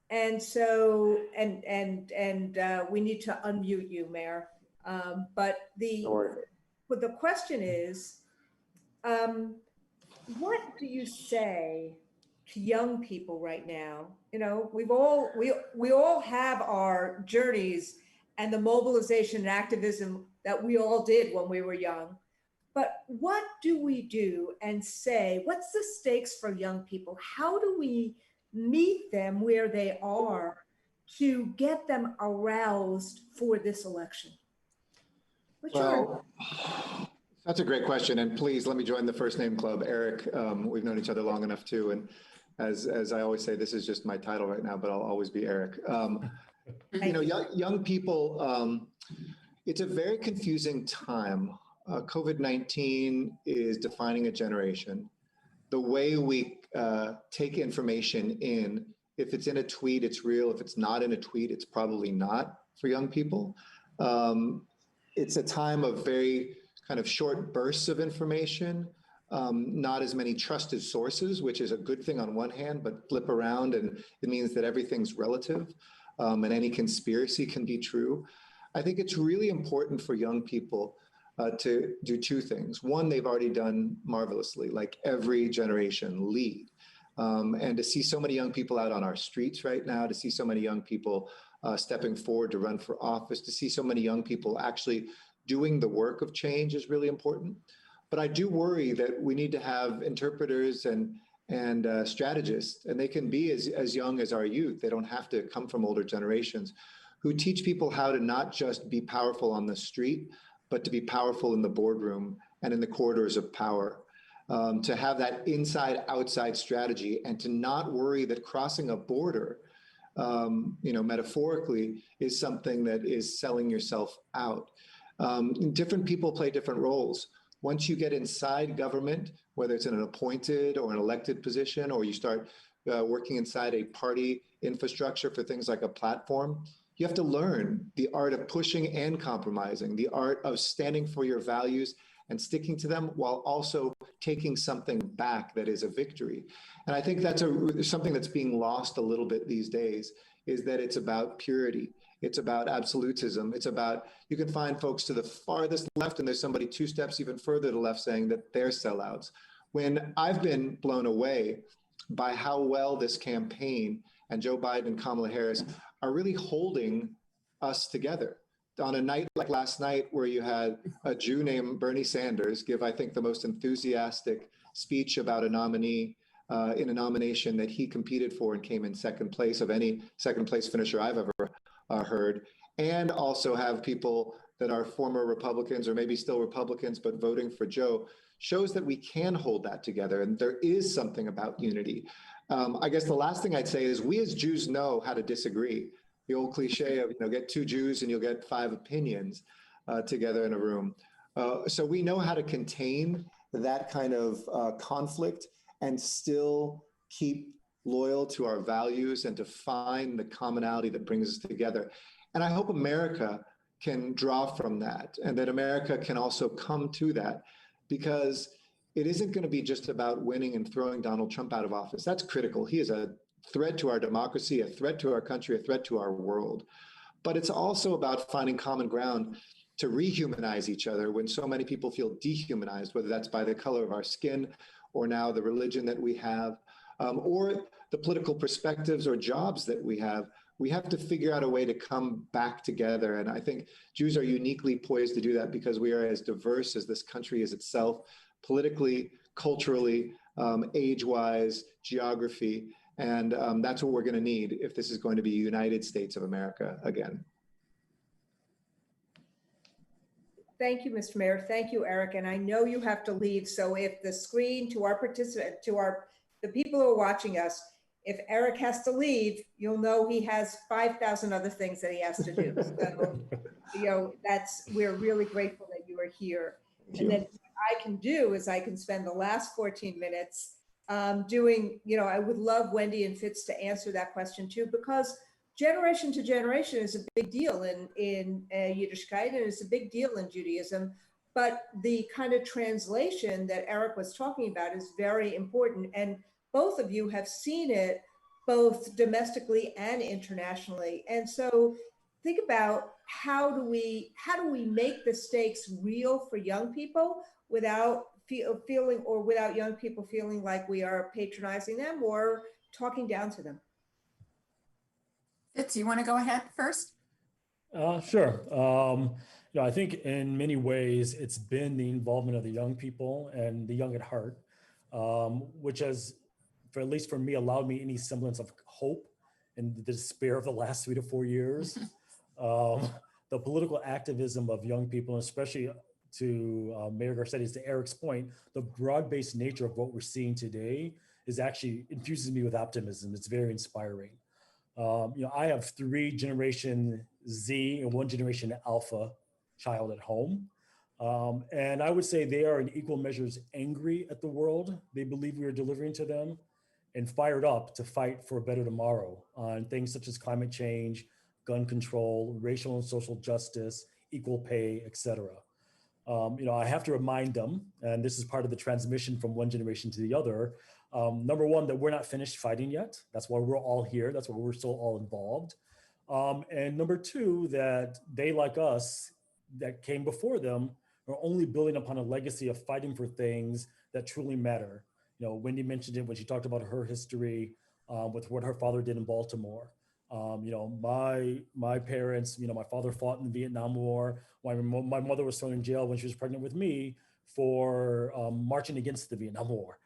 And so, we need to unmute you, Mayor. But the question is, what do you say to young people right now? We all have our journeys and the mobilization and activism that we all did when we were young. But what do we do and say? What's the stakes for young people? How do we meet them where they are to get them aroused for this election? What's your Well, that's a great question. And please let me join the first name club, Eric. We've known each other long enough too. And as I always say, this is just my title right now, but I'll always be Eric. Young people, it's a very confusing time. COVID-19 is defining a generation. The way we take information in, if it's in a tweet, it's real. If it's not in a tweet, it's probably not for young people. It's a time of very kind of short bursts of information, not as many trusted sources, which is a good thing on one hand, but flip around and it means that everything's relative and any conspiracy can be true. I think it's really important for young people to do two things. One, they've already done marvelously, like every generation, lead. And to see so many young people out on our streets right now, to see so many young people stepping forward to run for office, to see so many young people actually doing the work of change is really important. But I do worry that we need to have interpreters and strategists, and they can be as young as our youth. They don't have to come from older generations, who teach people how to not just be powerful on the street, but to be powerful in the boardroom and in the corridors of power. To have that inside-outside strategy and to not worry that crossing a border, metaphorically, is something that is selling yourself out. Different people play different roles. Once you get inside government, whether it's in an appointed or an elected position, or you start working inside a party infrastructure for things like a platform, you have to learn the art of pushing and compromising, the art of standing for your values and sticking to them while also taking something back that is a victory. And I think that's something that's being lost a little bit these days, is that it's about purity. It's about absolutism. It's about, you can find folks to the farthest left and there's somebody two steps even further to the left saying that they're sellouts. When I've been blown away by how well this campaign and Joe Biden and Kamala Harris are really holding us together. On a night like last night, where you had a Jew named Bernie Sanders give, I think, the most enthusiastic speech about a nominee in a nomination that he competed for and came in second place of any second place finisher I've ever heard, and also have people that are former Republicans or maybe still Republicans but voting for Joe, shows that we can hold that together and there is something about unity. I guess the last thing I'd say is we as Jews know how to disagree. The old cliche of, get two Jews and you'll get five opinions together in a room. So we know how to contain that kind of conflict and still keep loyal to our values and to find the commonality that brings us together. And I hope America can draw from that and that America can also come to that, because it isn't going to be just about winning and throwing Donald Trump out of office. That's critical. He is a threat to our democracy, a threat to our country, a threat to our world. But it's also about finding common ground to rehumanize each other when so many people feel dehumanized, whether that's by the color of our skin or now the religion that we have, or the political perspectives or jobs that we have. We have to figure out a way to come back together. And I think Jews are uniquely poised to do that because we are as diverse as this country is itself, politically, culturally, age-wise, geography. And that's what we're going to need if this is going to be United States of America again. Thank you, Mr. Mayor. Thank you, Eric. And I know you have to leave. So if the screen to our participant, the people who are watching us, if Eric has to leave, you'll know he has 5,000 other things that he has to do. So, we're really grateful that you are here. And then what I can do is I can spend the last 14 minutes doing, I would love Wendy and Fitz to answer that question too, because generation to generation is a big deal in Yiddishkeit, and it's a big deal in Judaism. But the kind of translation that Eric was talking about is very important. And both of you have seen it both domestically and internationally. And so think about how do we make the stakes real for young people without without young people feeling like we are patronizing them or talking down to them. Fitz, you want to go ahead first? Sure. I think in many ways it's been the involvement of the young people and the young at heart, which has for at least for me, allowed me any semblance of hope in the despair of the last 3 to 4 years. The political activism of young people, especially to Mayor Garcetti's, to Eric's point, the broad-based nature of what we're seeing today is actually infuses me with optimism. It's very inspiring. I have 3 Generation Z and 1 Generation Alpha child at home. And I would say they are in equal measures angry at the world they believe we are delivering to them, and fired up to fight for a better tomorrow on things such as climate change, gun control, racial and social justice, equal pay, et cetera. I have to remind them, and this is part of the transmission from one generation to the other, number one, that we're not finished fighting yet. That's why we're all here. That's why we're still all involved. And number two, that they, like us, that came before them, are only building upon a legacy of fighting for things that truly matter. Wendy mentioned it when she talked about her history with what her father did in Baltimore. My parents, my father fought in the Vietnam War. My mother was thrown in jail when she was pregnant with me for marching against the Vietnam War.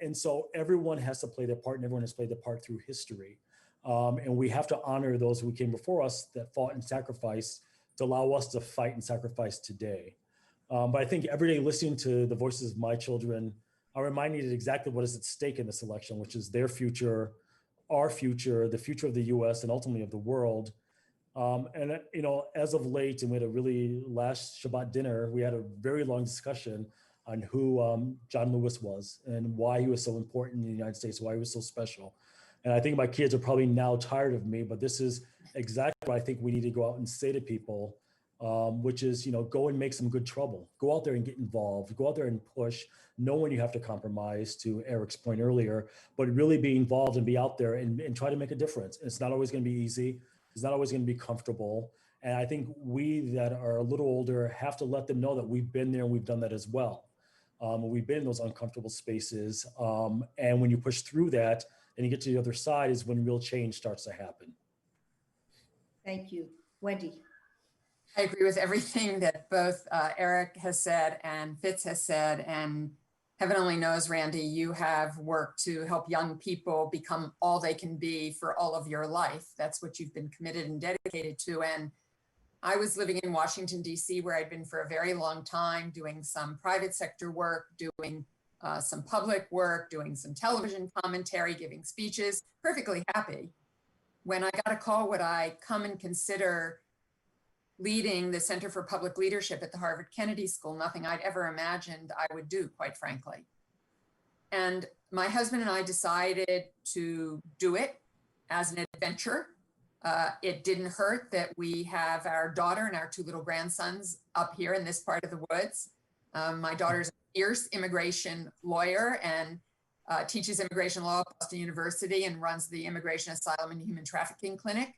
And so everyone has to play their part, and everyone has played their part through history. And we have to honor those who came before us that fought and sacrificed to allow us to fight and sacrifice today. But I think every day listening to the voices of my children, I'm reminded exactly what is at stake in this election, which is their future, our future, the future of the US, and ultimately of the world. And as of late, and we had a really last Shabbat dinner, we had a very long discussion on who John Lewis was and why he was so important in the United States, why he was so special. And I think my kids are probably now tired of me, but this is exactly what I think we need to go out and say to people, which is, go and make some good trouble. Go out there and get involved. Go out there and push. Know when you have to compromise, to Eric's point earlier, but really be involved and be out there and try to make a difference. It's not always going to be easy. It's not always going to be comfortable. And I think we that are a little older have to let them know that we've been there and we've done that as well. We've been in those uncomfortable spaces. And when you push through that and you get to the other side is when real change starts to happen. Thank you. Wendy. I agree with everything that both Eric has said and Fitz has said, and heaven only knows, Randy, you have worked to help young people become all they can be for all of your life. That's what you've been committed and dedicated to. And I was living in Washington, D.C., where I'd been for a very long time, doing some private sector work, doing some public work, doing some television commentary, giving speeches, perfectly happy. When I got a call, would I come and consider leading the Center for Public Leadership at the Harvard Kennedy School? Nothing I'd ever imagined I would do, quite frankly. And my husband and I decided to do it as an adventure. It didn't hurt that we have our daughter and our 2 little grandsons up here in this part of the woods. My daughter's a fierce immigration lawyer and teaches immigration law at Boston University and runs the Immigration, Asylum, and Human Trafficking Clinic.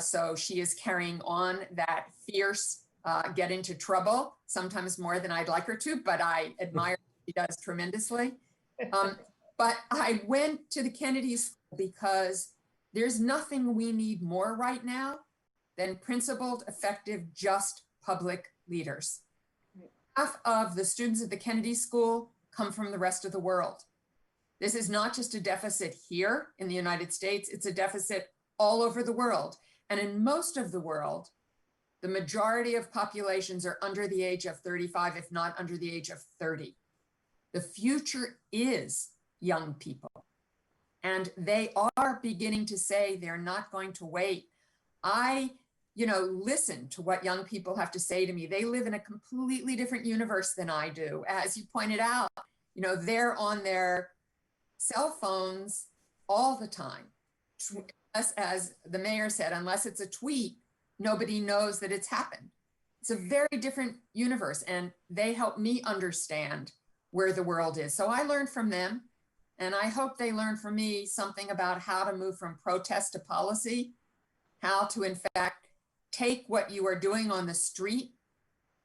So she is carrying on that fierce, get into trouble, sometimes more than I'd like her to, but I admire what she does tremendously. But I went to the Kennedy School because there's nothing we need more right now than principled, effective, just public leaders. Half of the students at the Kennedy School come from the rest of the world. This is not just a deficit here in the United States, it's a deficit all over the world. And in most of the world, the majority of populations are under the age of 35, if not under the age of 30. The future is young people. And they are beginning to say they're not going to wait. I, listen to what young people have to say to me. They live in a completely different universe than I do. As you pointed out, they're on their cell phones all the time. As the mayor said, unless it's a tweet, nobody knows that it's happened. It's a very different universe, and they help me understand where the world is. So I learned from them, and I hope they learn from me something about how to move from protest to policy, how to, in fact, take what you are doing on the street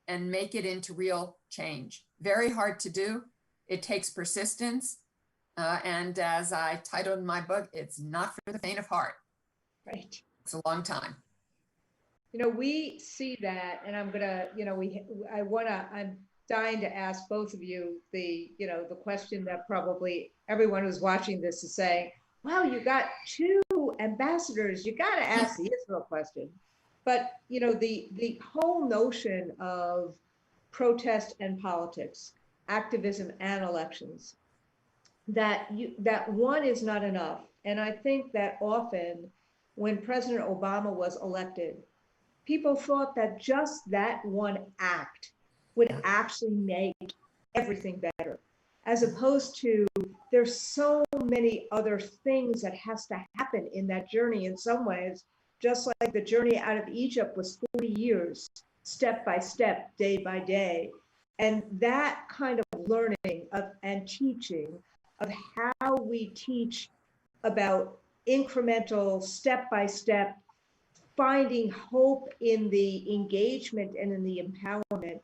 and make it into real change. Very hard to do. It takes persistence. And as I titled in my book, it's not for the faint of heart. Right. It's a long time. We see that, and I'm gonna, I'm dying to ask both of you the question that probably everyone who's watching this is saying, wow, you got two ambassadors, you got to ask the Israel question. But the whole notion of protest and politics, activism and elections, that one is not enough. And I think that often when President Obama was elected, people thought that just that one act would actually make everything better, as opposed to there's so many other things that has to happen in that journey. In some ways, just like the journey out of Egypt was 40 years, step by step, day by day. And that kind of learning and teaching of how we teach about incremental, step by step, finding hope in the engagement and in the empowerment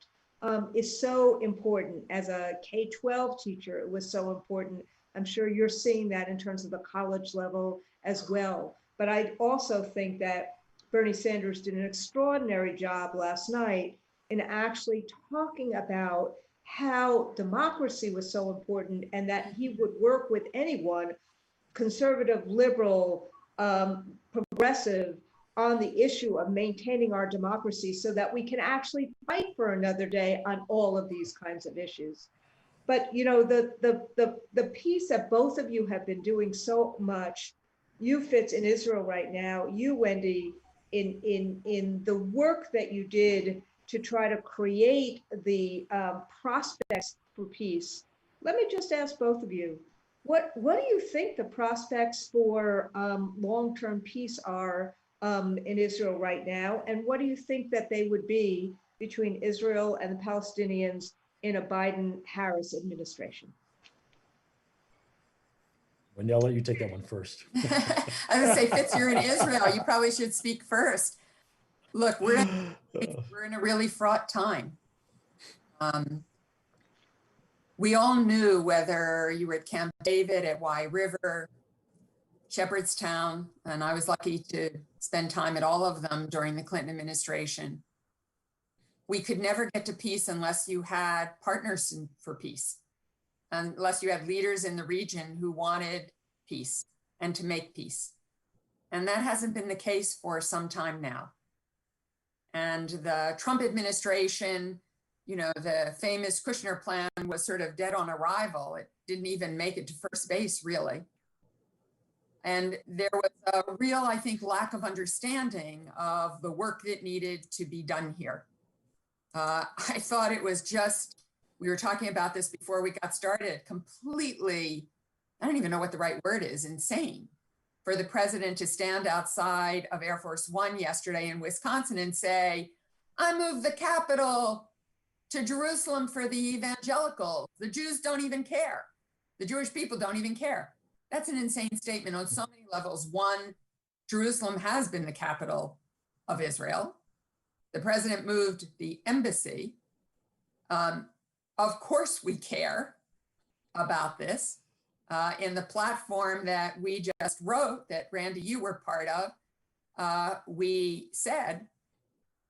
is so important. As a K-12 teacher, it was so important. I'm sure you're seeing that in terms of the college level as well. But I also think that Bernie Sanders did an extraordinary job last night in actually talking about how democracy was so important and that he would work with anyone, conservative, liberal, progressive, on the issue of maintaining our democracy so that we can actually fight for another day on all of these kinds of issues. But the piece that both of you have been doing so much, you Fitz in Israel right now, you Wendy in the work that you did to try to create the prospects for peace. Let me just ask both of you, what do you think the prospects for long-term peace are in Israel right now? And what do you think that they would be between Israel and the Palestinians in a Biden-Harris administration? Wendy, I'll let you take that one first. I would say, Fitz, you're in Israel. You probably should speak first. Look, we're in a really fraught time. We all knew, whether you were at Camp David, at Wye River, Shepherdstown, and I was lucky to spend time at all of them during the Clinton administration. We could never get to peace unless you had partners for peace, unless you had leaders in the region who wanted peace and to make peace. And that hasn't been the case for some time now. And the Trump administration, the famous Kushner plan was sort of dead on arrival. It didn't even make it to first base, really. And there was a real, I think, lack of understanding of the work that needed to be done here. I thought it was just, we were talking about this before we got started, completely, I don't even know what the right word is, insane for the president to stand outside of Air Force One yesterday in Wisconsin and say, I moved the capital to Jerusalem for the evangelicals. The Jews don't even care. The Jewish people don't even care. That's an insane statement on so many levels. One, Jerusalem has been the capital of Israel. The president moved the embassy. Of course we care about this. In the platform that we just wrote, that Randy, you were part of, we said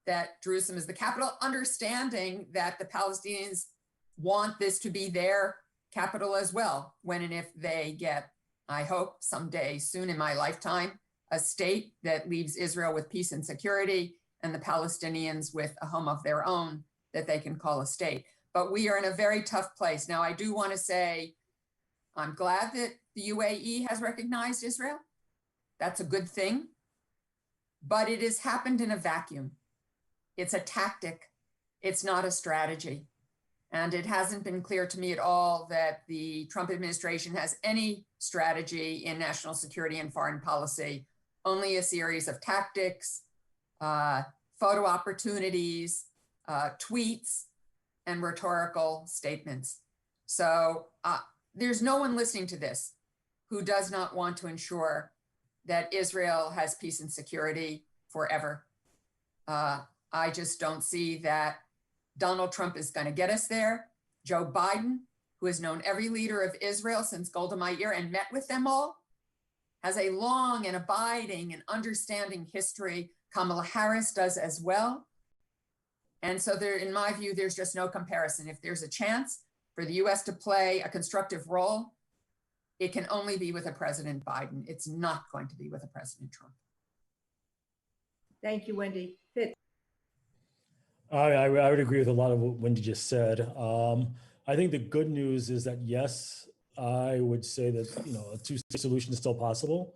that Jerusalem is the capital, understanding that the Palestinians want this to be their capital as well, when and if they get, I hope someday soon in my lifetime, a state that leaves Israel with peace and security and the Palestinians with a home of their own that they can call a state. But we are in a very tough place. Now, I do want to say, I'm glad that the UAE has recognized Israel. That's a good thing. But it has happened in a vacuum. It's a tactic. It's not a strategy. And it hasn't been clear to me at all that the Trump administration has any strategy in national security and foreign policy, only a series of tactics, photo opportunities, tweets, and rhetorical statements. So there's no one listening to this who does not want to ensure that Israel has peace and security forever. I just don't see that Donald Trump is going to get us there. Joe Biden, who has known every leader of Israel since Golda Meir and met with them all, has a long and abiding and understanding history. Kamala Harris does as well. And so there, in my view, there's just no comparison. If there's a chance for the US to play a constructive role, it can only be with a President Biden. It's not going to be with a President Trump. Thank you, Wendy. Fitz. I would agree with a lot of what Wendy just said. I think the good news is that, yes, I would say that, a two-state solution is still possible.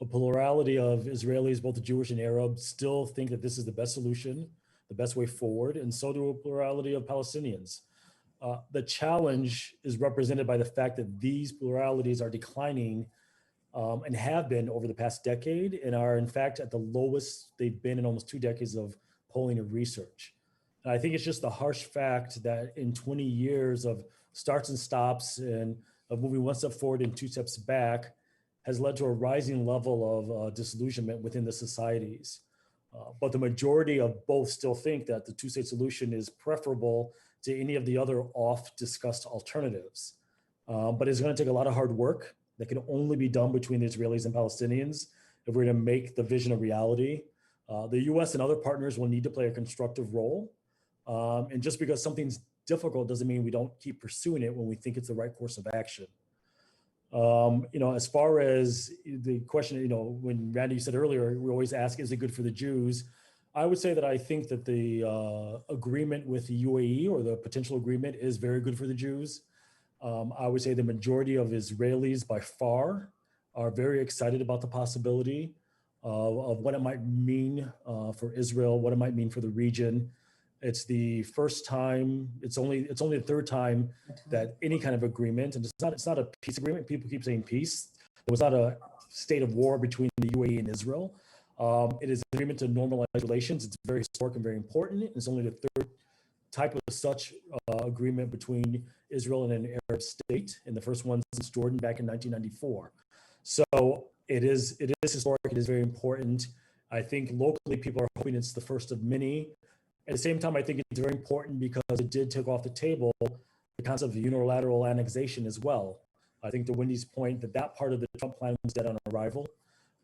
A plurality of Israelis, both Jewish and Arab, still think that this is the best solution, the best way forward, and so do a plurality of Palestinians. The challenge is represented by the fact that these pluralities are declining and have been over the past decade, and are in fact at the lowest they've been in almost 2 decades of polling and research. And I think it's just the harsh fact that in 20 years of starts and stops and of moving one step forward and 2 steps back has led to a rising level of disillusionment within the societies. But the majority of both still think that the two-state solution is preferable to any of the other oft-discussed alternatives. But it's going to take a lot of hard work that can only be done between the Israelis and Palestinians if we're going to make the vision a reality. The US and other partners will need to play a constructive role. And just because something's difficult doesn't mean we don't keep pursuing it when we think it's the right course of action. As far as the question, when Randy said earlier, we always ask, is it good for the Jews? I would say that I think that the agreement with the UAE, or the potential agreement, is very good for the Jews. I would say the majority of Israelis by far are very excited about the possibility of what it might mean for Israel, what it might mean for the region. It's the first time, it's only the third time that any kind of agreement, and it's not a peace agreement. People keep saying peace. There was not a state of war between the UAE and Israel. It is an agreement to normalize relations. It's very historic and very important. It's only the third type of such agreement between Israel and an Arab state, and the first one since Jordan back in 1994. So it is historic. It is very important. I think locally people are hoping it's the first of many. At the same time, I think it's very important because it did take off the table the concept of unilateral annexation as well. I think to Wendy's point that part of the Trump plan was dead on arrival.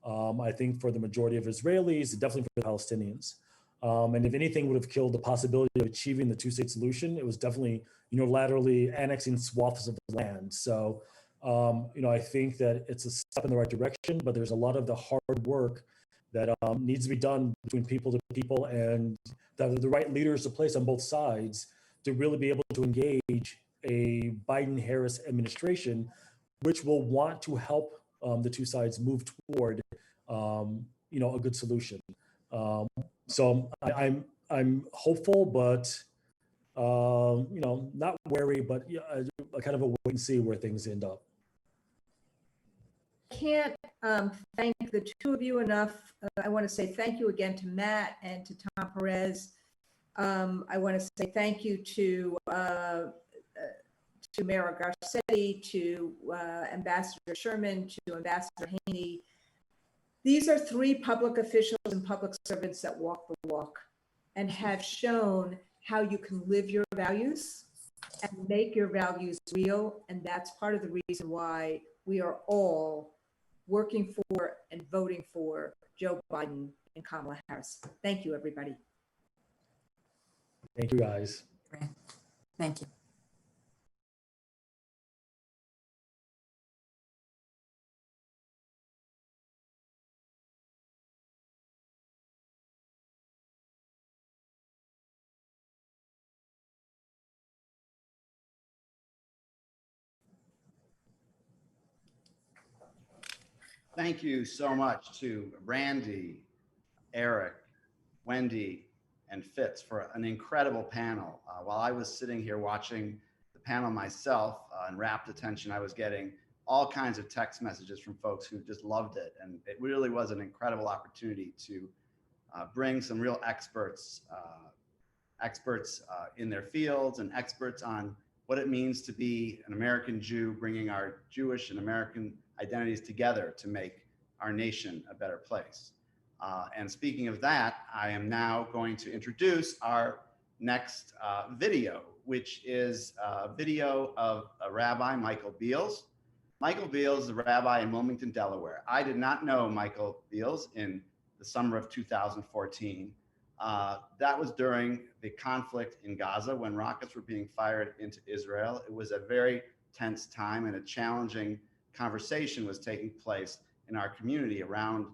I think for the majority of Israelis, definitely for the Palestinians. And if anything would have killed the possibility of achieving the two-state solution, it was definitely unilaterally annexing swaths of the land. So, I think that it's a step in the right direction, but there's a lot of the hard work that needs to be done between people to people, and the right leaders to place on both sides to really be able to engage a Biden-Harris administration, which will want to help the two sides move toward, a good solution. So I'm hopeful, but not wary, but kind of a wait and see where things end up. Can't thank the two of you enough. I want to say thank you again to Matt and to Tom Perez. I want to say thank you to Mayor Garcetti, to Ambassador Sherman, to Ambassador Haney. These are 3 public officials and public servants that walk the walk and have shown how you can live your values and make your values real. And that's part of the reason why we are all working for and voting for Joe Biden and Kamala Harris. Thank you, everybody. Thank you, guys. Thank you. Thank you so much to Randy, Eric, Wendy, and Fitz for an incredible panel. While I was sitting here watching the panel myself in rapt attention, I was getting all kinds of text messages from folks who just loved it. And it really was an incredible opportunity to bring some real experts in their fields and experts on what it means to be an American Jew, bringing our Jewish and American identities together to make our nation a better place. And speaking of that, I am now going to introduce our next video, which is a video of a rabbi, Michael Beals. Michael Beals is a rabbi in Wilmington, Delaware. I did not know Michael Beals in the summer of 2014 That was during the conflict in Gaza when rockets were being fired into Israel. It was a very tense time, and a challenging conversation was taking place in our community around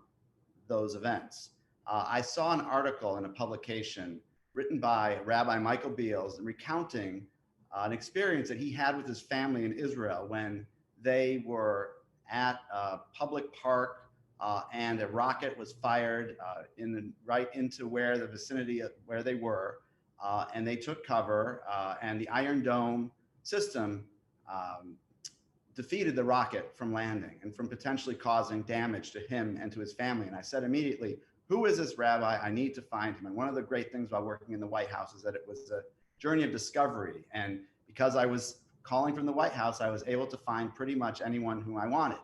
those events. I saw an article in a publication written by Rabbi Michael Beals recounting an experience that he had with his family in Israel when they were at a public park and a rocket was fired right into where the vicinity of where they were, and they took cover, and the Iron Dome system defeated the rocket from landing and from potentially causing damage to him and to his family. And I said immediately, who is this rabbi? I need to find him. And one of the great things about working in the White House is that it was a journey of discovery. And because I was calling from the White House, I was able to find pretty much anyone whom I wanted.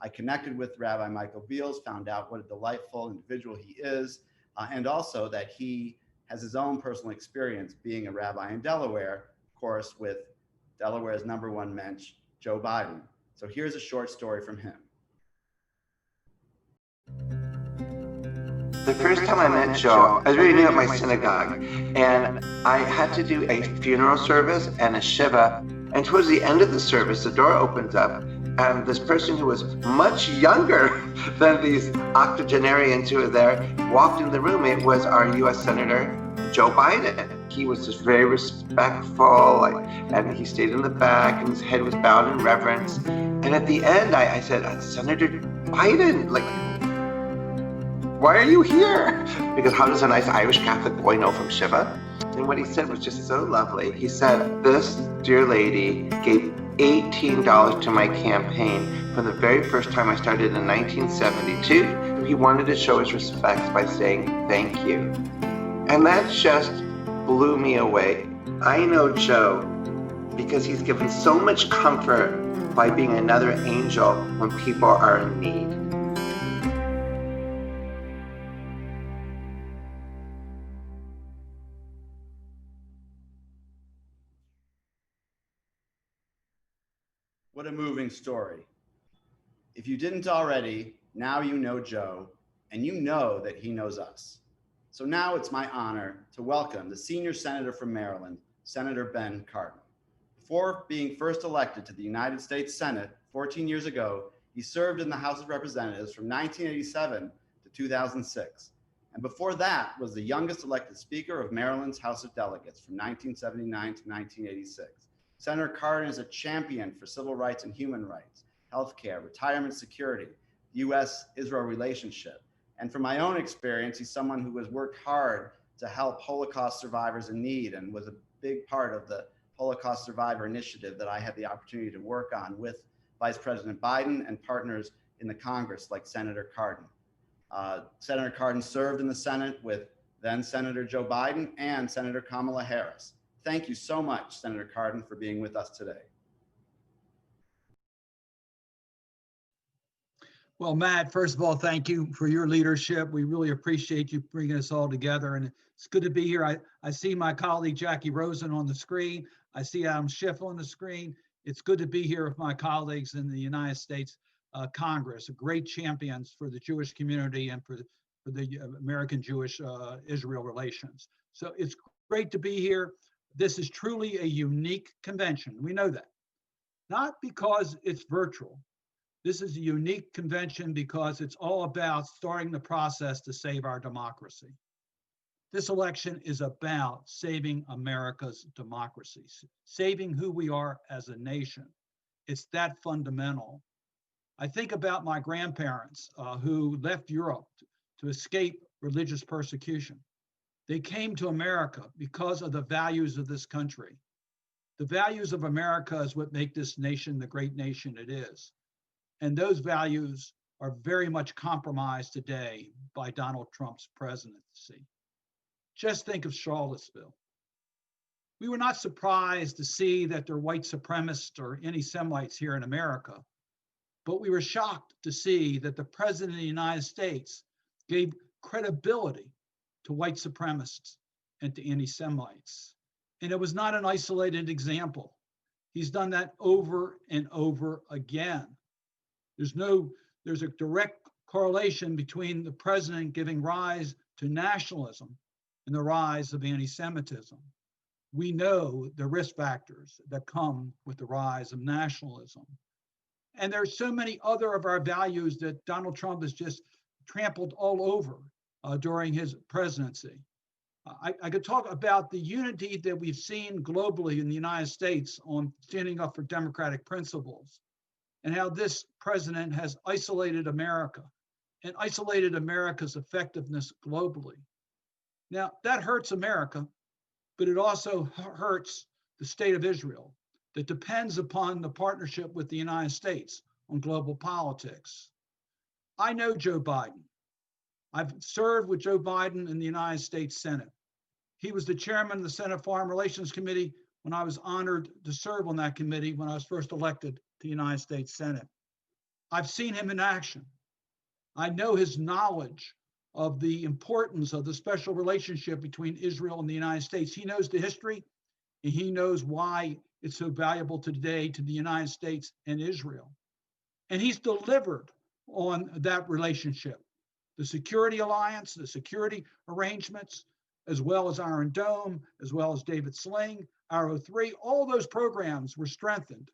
I connected with Rabbi Michael Beals, found out what a delightful individual he is, and also that he has his own personal experience being a rabbi in Delaware, of course, with Delaware's #1 mensch, Joe Biden. So here's a short story from him. The first time I met Joe, I was really new at my synagogue, and I had to do a funeral service and a shiva. And towards the end of the service, the door opens up, and this person who was much younger than these octogenarians who were there walked in the room. It was our U.S. Senator Joe Biden. He was just very respectful, and he stayed in the back, and his head was bowed in reverence. And at the end, I said, Senator Biden, why are you here? Because how does a nice Irish Catholic boy know from Shiva? And what he said was just so lovely. He said, this dear lady gave $18 to my campaign from the very first time I started in 1972. He wanted to show his respects by saying thank you. And that just blew me away. I know Joe because he's given so much comfort by being another angel when people are in need. What a moving story. If you didn't already, now you know Joe, and you know that he knows us. So now it's my honor to welcome the senior senator from Maryland, Senator Ben Cardin. Before being first elected to the United States Senate 14 years ago, he served in the House of Representatives from 1987 to 2006. And before that was the youngest elected Speaker of Maryland's House of Delegates from 1979 to 1986. Senator Cardin is a champion for civil rights and human rights, healthcare, retirement security, U.S.-Israel relationship. And from my own experience, he's someone who has worked hard to help Holocaust survivors in need and was a big part of the Holocaust Survivor Initiative that I had the opportunity to work on with Vice President Biden and partners in the Congress like Senator Cardin. Senator Cardin served in the Senate with then Senator Joe Biden and Senator Kamala Harris. Thank you so much, Senator Cardin, for being with us today. Well, Matt, first of all, thank you for your leadership. We really appreciate you bringing us all together, and it's good to be here. I see my colleague Jackie Rosen on the screen. I see Adam Schiff on the screen. It's good to be here with my colleagues in the United States Congress, great champions for the Jewish community and for the American Jewish Israel relations. So it's great to be here. This is truly a unique convention. We know that. Not because it's virtual. This is a unique convention because it's all about starting the process to save our democracy. This election is about saving America's democracy, saving who we are as a nation. It's that fundamental. I think about my grandparents who left Europe to escape religious persecution. They came to America because of the values of this country. The values of America is what make this nation the great nation it is. And those values are very much compromised today by Donald Trump's presidency. Just think of Charlottesville. We were not surprised to see that there are white supremacists or anti-Semites here in America, but we were shocked to see that the president of the United States gave credibility to white supremacists and to anti-Semites. And it was not an isolated example. He's done that over and over again. There's a direct correlation between the president giving rise to nationalism and the rise of anti-Semitism. We know the risk factors that come with the rise of nationalism. And there's so many other of our values that Donald Trump has just trampled all over during his presidency. I could talk about the unity that we've seen globally in the United States on standing up for democratic principles, and how this president has isolated America and isolated America's effectiveness globally. Now, that hurts America, but it also hurts the state of Israel that depends upon the partnership with the United States on global politics. I know Joe Biden. I've served with Joe Biden in the United States Senate. He was the chairman of the Senate Foreign Relations Committee when I was honored to serve on that committee when I was first elected to the United States Senate. I've seen him in action. I know his knowledge of the importance of the special relationship between Israel and the United States. He knows the history, and he knows why it's so valuable today to the United States and Israel. And he's delivered on that relationship. The security alliance, the security arrangements, as well as Iron Dome, as well as David Sling, Arrow 3, all those programs were strengthened,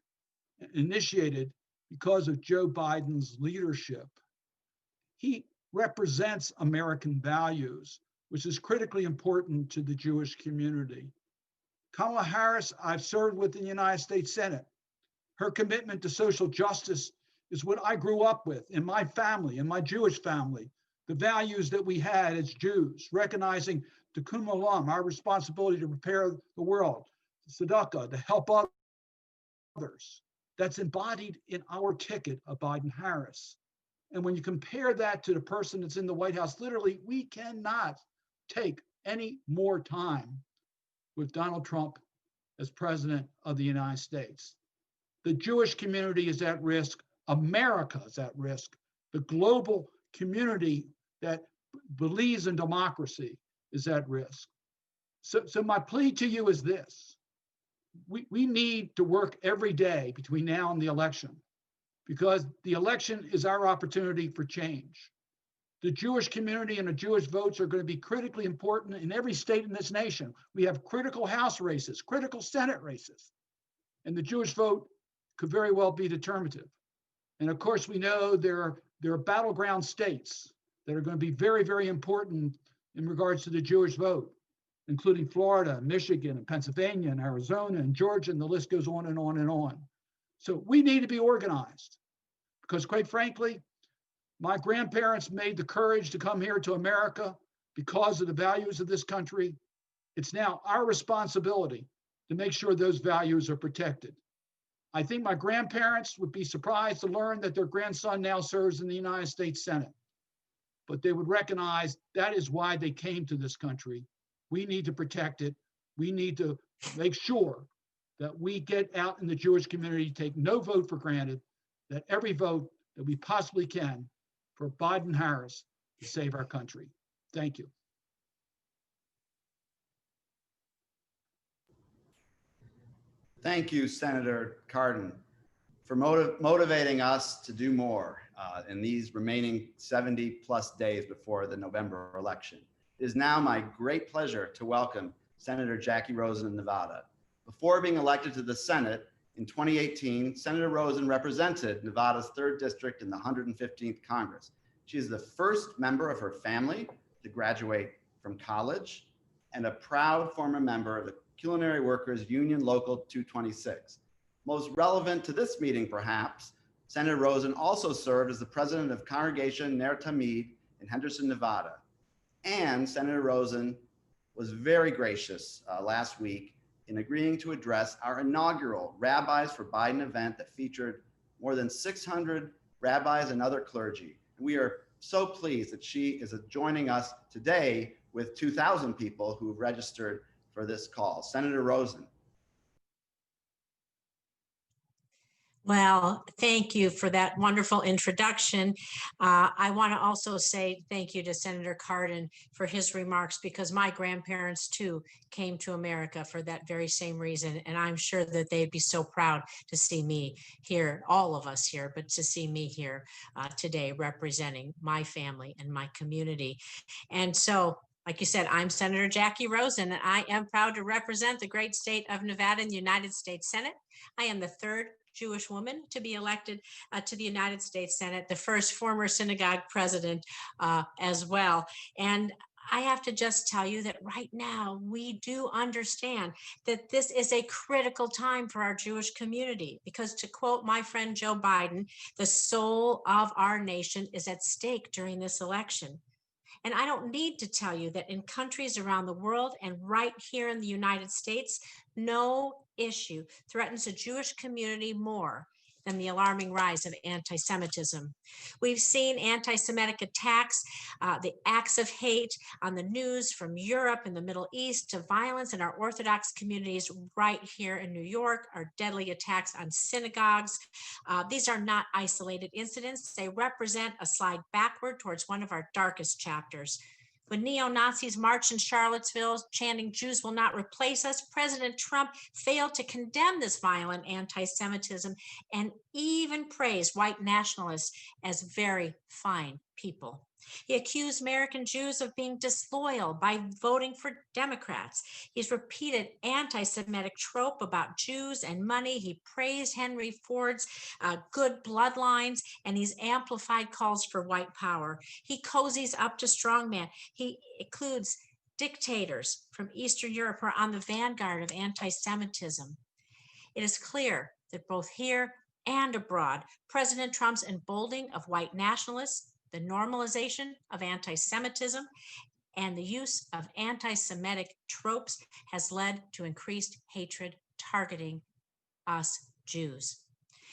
initiated because of Joe Biden's leadership. He represents American values, which is critically important to the Jewish community. Kamala Harris, I've served with in the United States Senate. Her commitment to social justice is what I grew up with in my family, in my Jewish family, the values that we had as Jews, recognizing tikkun olam, our responsibility to prepare the world, tzedakah, to help others. That's embodied in our ticket of Biden-Harris. And when you compare that to the person that's in the White House, literally, we cannot take any more time with Donald Trump as president of the United States. The Jewish community is at risk. America is at risk. The global community that believes in democracy is at risk. So my plea to you is this. We need to work every day between now and the election, because the election is our opportunity for change. The Jewish community and the Jewish votes are going to be critically important in every state in this nation. We have critical House races, critical Senate races, and the Jewish vote could very well be determinative. And of course, we know there are battleground states that are going to be very, very important in regards to the Jewish vote, including Florida, Michigan, and Pennsylvania, and Arizona, and Georgia, and the list goes on and on and on. So we need to be organized because, quite frankly, my grandparents made the courage to come here to America because of the values of this country. It's now our responsibility to make sure those values are protected. I think my grandparents would be surprised to learn that their grandson now serves in the United States Senate, but they would recognize that is why they came to this country. We need to protect it. We need to make sure that we get out in the Jewish community, take no vote for granted, that every vote that we possibly can for Biden-Harris to save our country. Thank you. Thank you, Senator Cardin, for motivating us to do more in these remaining 70 plus days before the November election. It is now my great pleasure to welcome Senator Jackie Rosen of Nevada. Before being elected to the Senate in 2018, Senator Rosen represented Nevada's 3rd District in the 115th Congress. She is the first member of her family to graduate from college and a proud former member of the Culinary Workers Union Local 226. Most relevant to this meeting, perhaps, Senator Rosen also served as the president of Congregation Ner Tamid in Henderson, Nevada. And Senator Rosen was very gracious last week in agreeing to address our inaugural Rabbis for Biden event that featured more than 600 rabbis and other clergy. And we are so pleased that she is joining us today with 2,000 people who have registered for this call. Senator Rosen. Well, thank you for that wonderful introduction. I want to also say thank you to Senator Cardin for his remarks, because my grandparents too came to America for that very same reason. And I'm sure that they'd be so proud to see me here, all of us here, but to see me here today representing my family and my community. And so Like you said, I'm Senator Jackie Rosen, and I am proud to represent the great state of Nevada in the United States Senate. I am the third Jewish woman to be elected to the United States Senate, the first former synagogue president as well. And I have to just tell you that right now we do understand that this is a critical time for our Jewish community, because to quote my friend Joe Biden, the soul of our nation is at stake during this election. And I don't need to tell you that in countries around the world and right here in the United States, no issue threatens the Jewish community more than the alarming rise of anti-Semitism. We've seen anti-Semitic attacks, the acts of hate on the news from Europe and the Middle East, to violence in our Orthodox communities right here in New York, our deadly attacks on synagogues. These are not isolated incidents. They represent a slide backward towards one of our darkest chapters. When neo-Nazis marched in Charlottesville chanting "Jews will not replace us," President Trump failed to condemn this violent anti-Semitism and even praised white nationalists as very fine people. He accused American Jews of being disloyal by voting for Democrats. He's repeated anti-Semitic trope about Jews and money. He praised Henry Ford's good bloodlines, and he's amplified calls for white power. He cozies up to strongman. He includes dictators from Eastern Europe who are on the vanguard of anti-Semitism. It is clear that both here and abroad, President Trump's emboldening of white nationalists, the normalization of anti-Semitism, and the use of anti-Semitic tropes has led to increased hatred targeting us Jews.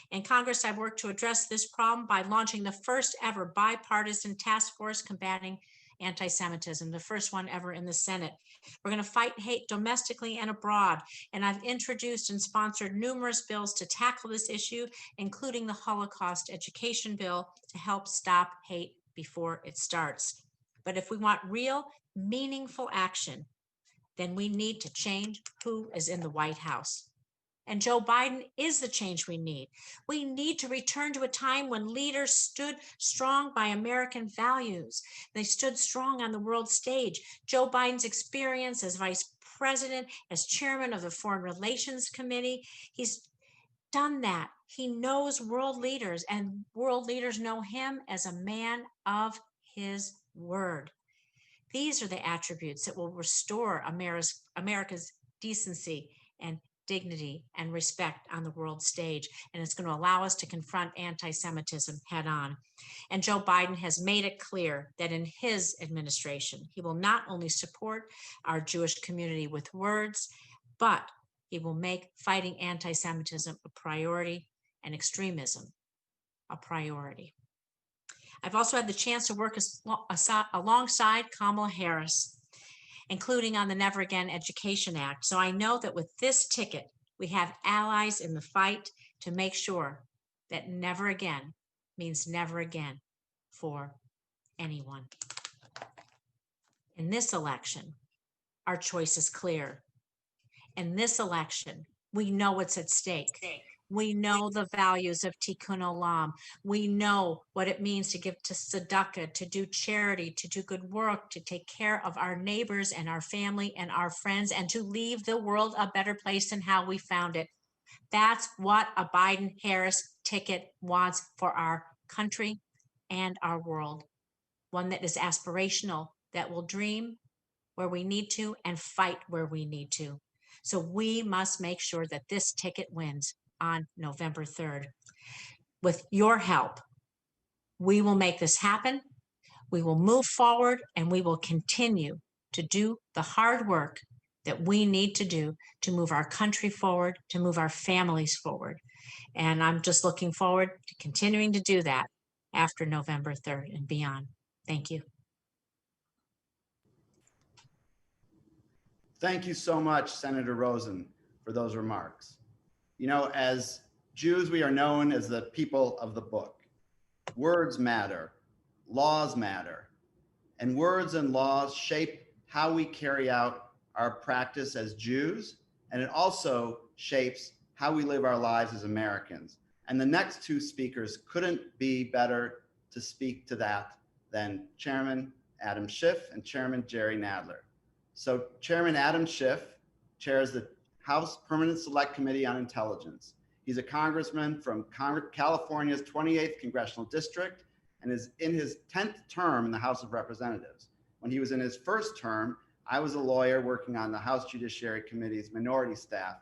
In Congress, I've worked to address this problem by launching the first ever bipartisan task force combating anti-Semitism, the first one ever in the Senate. We're going to fight hate domestically and abroad, and I've introduced and sponsored numerous bills to tackle this issue, including the Holocaust Education Bill, to help stop hate before it starts. But if we want real, meaningful action, then we need to change who is in the White House. And Joe Biden is the change we need. We need to return to a time when leaders stood strong by American values. They stood strong on the world stage. Joe Biden's experience as vice president, as chairman of the Foreign Relations Committee, he's done that. He knows world leaders, and world leaders know him as a man of his word. These are the attributes that will restore America's decency and dignity and respect on the world stage. And it's going to allow us to confront anti-Semitism head on. And Joe Biden has made it clear that in his administration, he will not only support our Jewish community with words, but he will make fighting anti-Semitism a priority and extremism a priority. I've also had the chance to work alongside Kamala Harris, including on the Never Again Education Act. So I know that with this ticket, we have allies in the fight to make sure that never again means never again for anyone. In this election, our choice is clear. In this election, we know what's at stake. We know the values of Tikkun Olam. We know what it means to give to tzedakah, to do charity, to do good work, to take care of our neighbors and our family and our friends, and to leave the world a better place than how we found it. That's what a Biden-Harris ticket wants for our country and our world. One that is aspirational, that will dream where we need to and fight where we need to. So we must make sure that this ticket wins on November 3rd. With your help, we will make this happen. We will move forward, and we will continue to do the hard work that we need to do to move our country forward, to move our families forward. And I'm just looking forward to continuing to do that after November 3rd and beyond. Thank you. Thank you so much, Senator Rosen, for those remarks. You know, as Jews, we are known as the people of the book. Words matter, laws matter, and words and laws shape how we carry out our practice as Jews, and it also shapes how we live our lives as Americans. And the next two speakers couldn't be better to speak to that than Chairman Adam Schiff, and Chairman Jerry Nadler. So Chairman Adam Schiff chairs the House Permanent Select Committee on Intelligence. He's a congressman from California's 28th Congressional District and is in his 10th term in the House of Representatives. When he was in his first term, I was a lawyer working on the House Judiciary Committee's minority staff,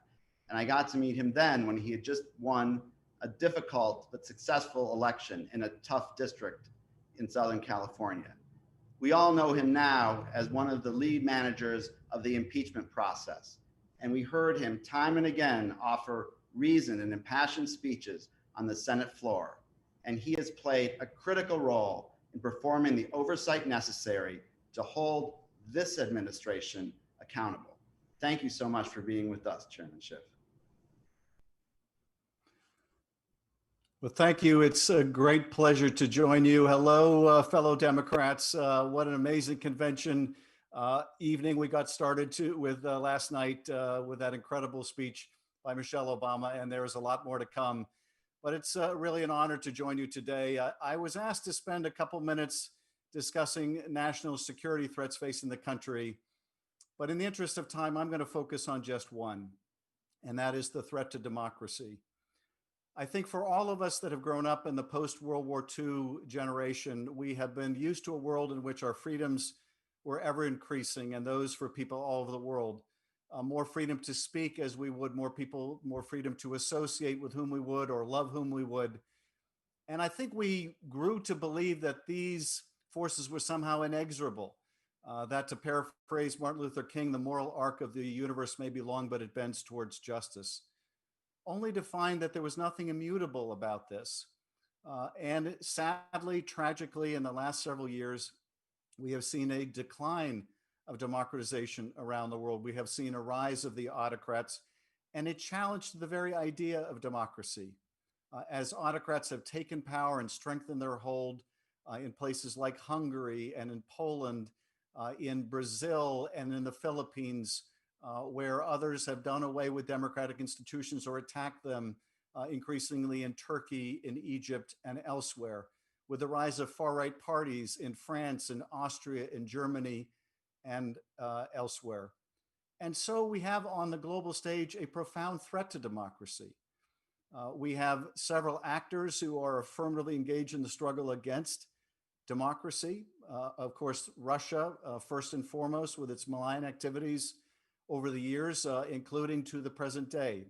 and I got to meet him then when he had just won a difficult but successful election in a tough district in Southern California. We all know him now as one of the lead managers of the impeachment process, and we heard him time and again offer reasoned and impassioned speeches on the Senate floor, and he has played a critical role in performing the oversight necessary to hold this administration accountable. Thank you so much for being with us, Chairman Schiff. Well, thank you. It's a great pleasure to join you. Hello, fellow Democrats. What an amazing convention evening we got started with last night with that incredible speech by Michelle Obama, and there is a lot more to come. But it's really an honor to join you today. I was asked to spend a couple minutes discussing national security threats facing the country. But in the interest of time, I'm going to focus on just one, and that is the threat to democracy. I think for all of us that have grown up in the post-World War II generation, we have been used to a world in which our freedoms were ever increasing, and those for people all over the world. More freedom to speak as we would, more freedom to associate with whom we would or love whom we would. And I think we grew to believe that these forces were somehow inexorable, that to paraphrase Martin Luther King, the moral arc of the universe may be long, but it bends towards justice. Only to find that there was nothing immutable about this. And sadly, tragically, in the last several years, we have seen a decline of democratization around the world. We have seen a rise of the autocrats, and it challenged the very idea of democracy. As autocrats have taken power and strengthened their hold in places like Hungary and in Poland, in Brazil and in the Philippines, where others have done away with democratic institutions or attacked them, increasingly in Turkey, in Egypt, and elsewhere, with the rise of far-right parties in France, in Austria, in Germany, and elsewhere. And so we have on the global stage a profound threat to democracy. We have several actors who are affirmatively engaged in the struggle against democracy. Of course, Russia, first and foremost, with its malign activities over the years, including to the present day,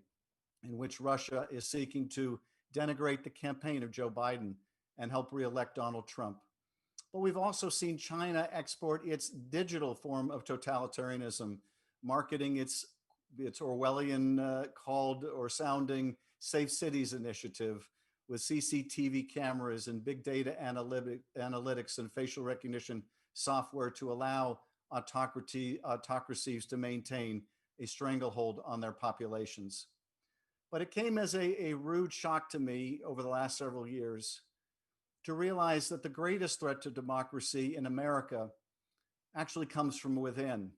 in which Russia is seeking to denigrate the campaign of Joe Biden and help re-elect Donald Trump. But we've also seen China export its digital form of totalitarianism, marketing its Orwellian called or sounding Safe Cities initiative with CCTV cameras and big data analytics and facial recognition software to allow autocracies to maintain a stranglehold on their populations. But it came as a rude shock to me over the last several years to realize that the greatest threat to democracy in America actually comes from within.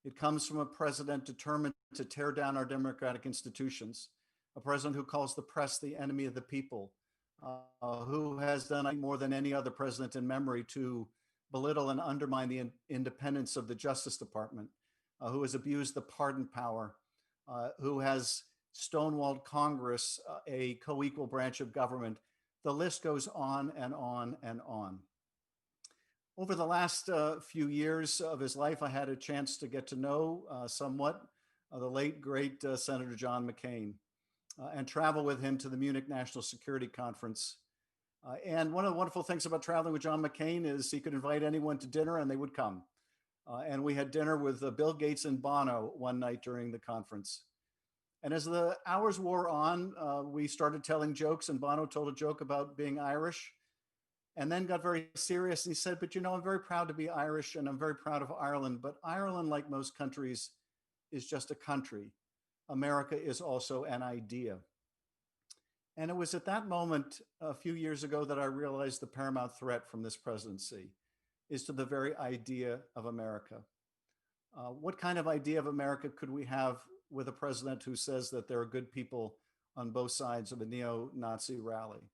It comes from a president determined to tear down our democratic institutions, a president who calls the press the enemy of the people, who has done more than any other president in memory to belittle and undermine the independence of the Justice Department, who has abused the pardon power, who has stonewalled Congress, a co-equal branch of government. The list goes on and on and on. Over the last few years of his life, I had a chance to get to know somewhat the late, great Senator John McCain and travel with him to the Munich National Security Conference. And one of the wonderful things about traveling with John McCain is he could invite anyone to dinner and they would come. And we had dinner with Bill Gates and Bono one night during the conference. And as the hours wore on, we started telling jokes, and Bono told a joke about being Irish and then got very serious. And he said, but you know, I'm very proud to be Irish and I'm very proud of Ireland, but Ireland, like most countries, is just a country. America is also an idea. And it was at that moment a few years ago that I realized the paramount threat from this presidency is to the very idea of America. What kind of idea of America could we have with a president who says that there are good people on both sides of a neo-Nazi rally?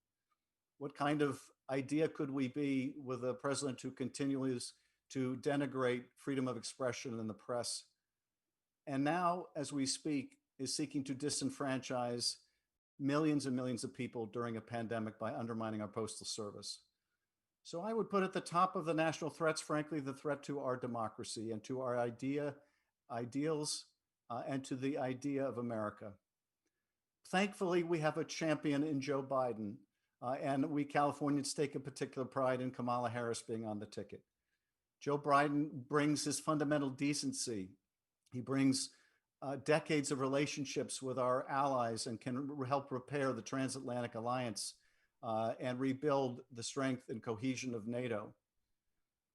What kind of idea could we be with a president who continues to denigrate freedom of expression in the press, and now, as we speak, is seeking to disenfranchise millions and millions of people during a pandemic by undermining our postal service. So I would put at the top of the national threats, frankly, the threat to our democracy and to our ideals, and to the idea of America. Thankfully, we have a champion in Joe Biden, and we Californians take a particular pride in Kamala Harris being on the ticket. Joe Biden brings his fundamental decency. He brings decades of relationships with our allies and can help repair the transatlantic alliance and rebuild the strength and cohesion of NATO.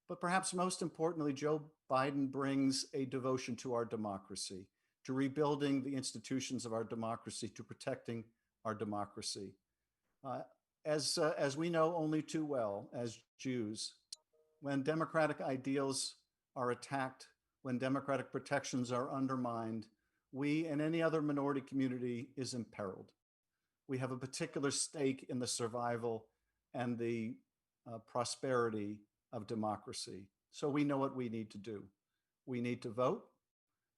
But perhaps most importantly, Joe Biden brings a devotion to our democracy, to rebuilding the institutions of our democracy, to protecting our democracy. As we know only too well as Jews, when democratic ideals are attacked, when democratic protections are undermined, we and any other minority community is imperiled. We have a particular stake in the survival and the prosperity of democracy. So we know what we need to do. We need to vote.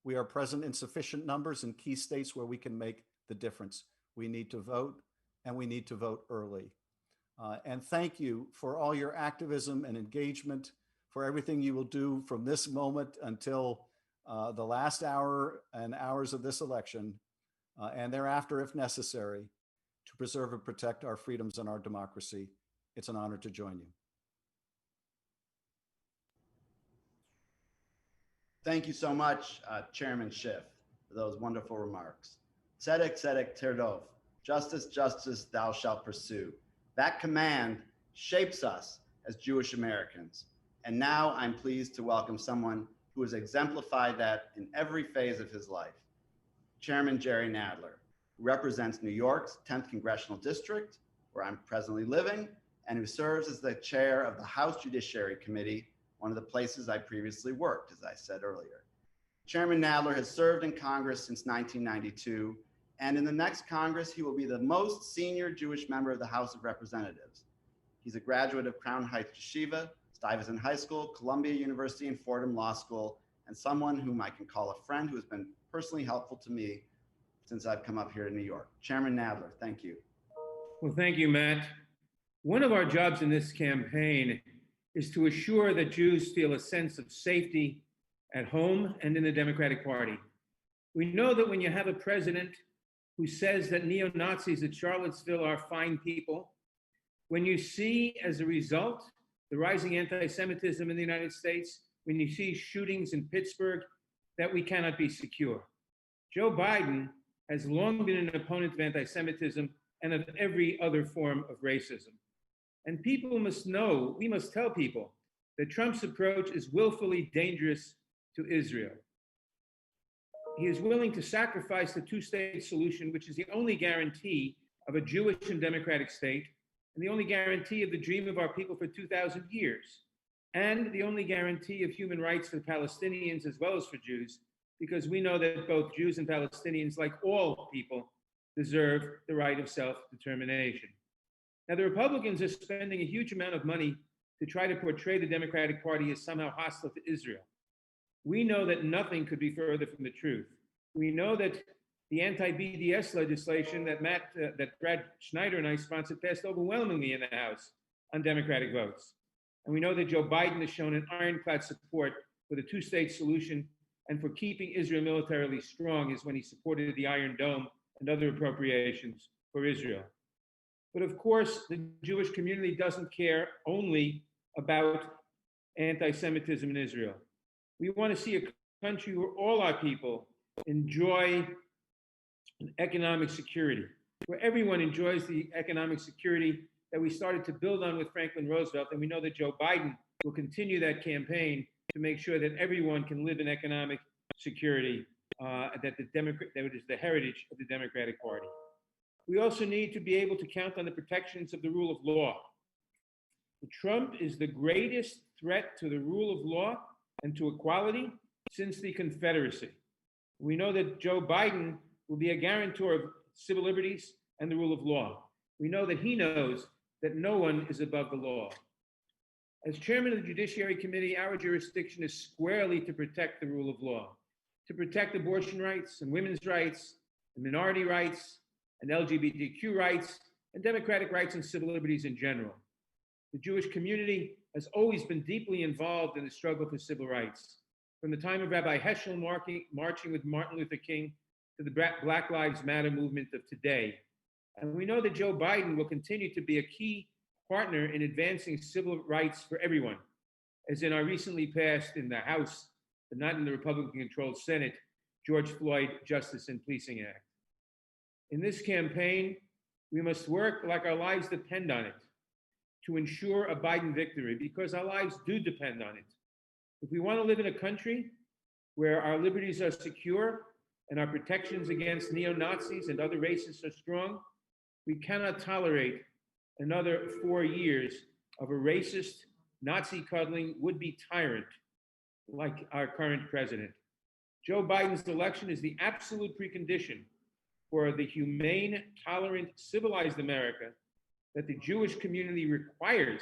We are present in sufficient numbers in key states where we can make the difference. We need to vote, and we need to vote early. And thank you for all your activism and engagement, for everything you will do from this moment until the last hour and hours of this election, and thereafter, if necessary, to preserve and protect our freedoms and our democracy. It's an honor to join you. Thank you so much, Chairman Schiff, for those wonderful remarks. Tzedek, tzedek, terdov. Justice, justice, thou shalt pursue. That command shapes us as Jewish Americans. And now I'm pleased to welcome someone who has exemplified that in every phase of his life. Chairman Jerry Nadler, who represents New York's 10th Congressional District, where I'm presently living, and who serves as the chair of the House Judiciary Committee, one of the places I previously worked, as I said earlier. Chairman Nadler has served in Congress since 1992, and in the next Congress, he will be the most senior Jewish member of the House of Representatives. He's a graduate of Crown Heights Yeshiva, Stuyvesant High School, Columbia University, and Fordham Law School, and someone whom I can call a friend who has been personally helpful to me since I've come up here to New York. Chairman Nadler, thank you. Well, thank you, Matt. One of our jobs in this campaign is to assure that Jews feel a sense of safety at home and in the Democratic Party. We know that when you have a president who says that neo-Nazis at Charlottesville are fine people, when you see, as a result, the rising anti-Semitism in the United States, when you see shootings in Pittsburgh, that we cannot be secure. Joe Biden has long been an opponent of anti-Semitism and of every other form of racism. And people must know, we must tell people, that Trump's approach is willfully dangerous to Israel. He is willing to sacrifice the two-state solution, which is the only guarantee of a Jewish and democratic state, and the only guarantee of the dream of our people for 2,000 years, and the only guarantee of human rights for Palestinians as well as for Jews, because we know that both Jews and Palestinians, like all people, deserve the right of self-determination. Now, the Republicans are spending a huge amount of money to try to portray the Democratic Party as somehow hostile to Israel. We know that nothing could be further from the truth. We know that the anti-BDS legislation that Brad Schneider and I sponsored passed overwhelmingly in the House on Democratic votes. And we know that Joe Biden has shown an ironclad support for the two-state solution and for keeping Israel militarily strong, is when he supported the Iron Dome and other appropriations for Israel. But of course, the Jewish community doesn't care only about anti-Semitism in Israel. We want to see a country where all our people enjoy economic security, where everyone enjoys the economic security that we started to build on with Franklin Roosevelt. And we know that Joe Biden will continue that campaign to make sure that everyone can live in economic security, that is the heritage of the Democratic Party. We also need to be able to count on the protections of the rule of law. Trump is the greatest threat to the rule of law and to equality since the Confederacy. We know that Joe Biden will be a guarantor of civil liberties and the rule of law. We know that he knows that no one is above the law. As chairman of the Judiciary Committee, our jurisdiction is squarely to protect the rule of law, to protect abortion rights and women's rights and minority rights and LGBTQ rights and democratic rights and civil liberties in general. The Jewish community has always been deeply involved in the struggle for civil rights, from the time of Rabbi Heschel marching with Martin Luther King to the Black Lives Matter movement of today. And we know that Joe Biden will continue to be a key partner in advancing civil rights for everyone, as in our recently passed in the House, but not in the Republican-controlled Senate, George Floyd Justice and Policing Act. In this campaign, we must work like our lives depend on it to ensure a Biden victory, because our lives do depend on it. If we want to live in a country where our liberties are secure and our protections against neo-Nazis and other racists are strong, we cannot tolerate another 4 years of a racist, Nazi-cuddling would-be tyrant like our current president. Joe Biden's election is the absolute precondition for the humane, tolerant, civilized America that the Jewish community requires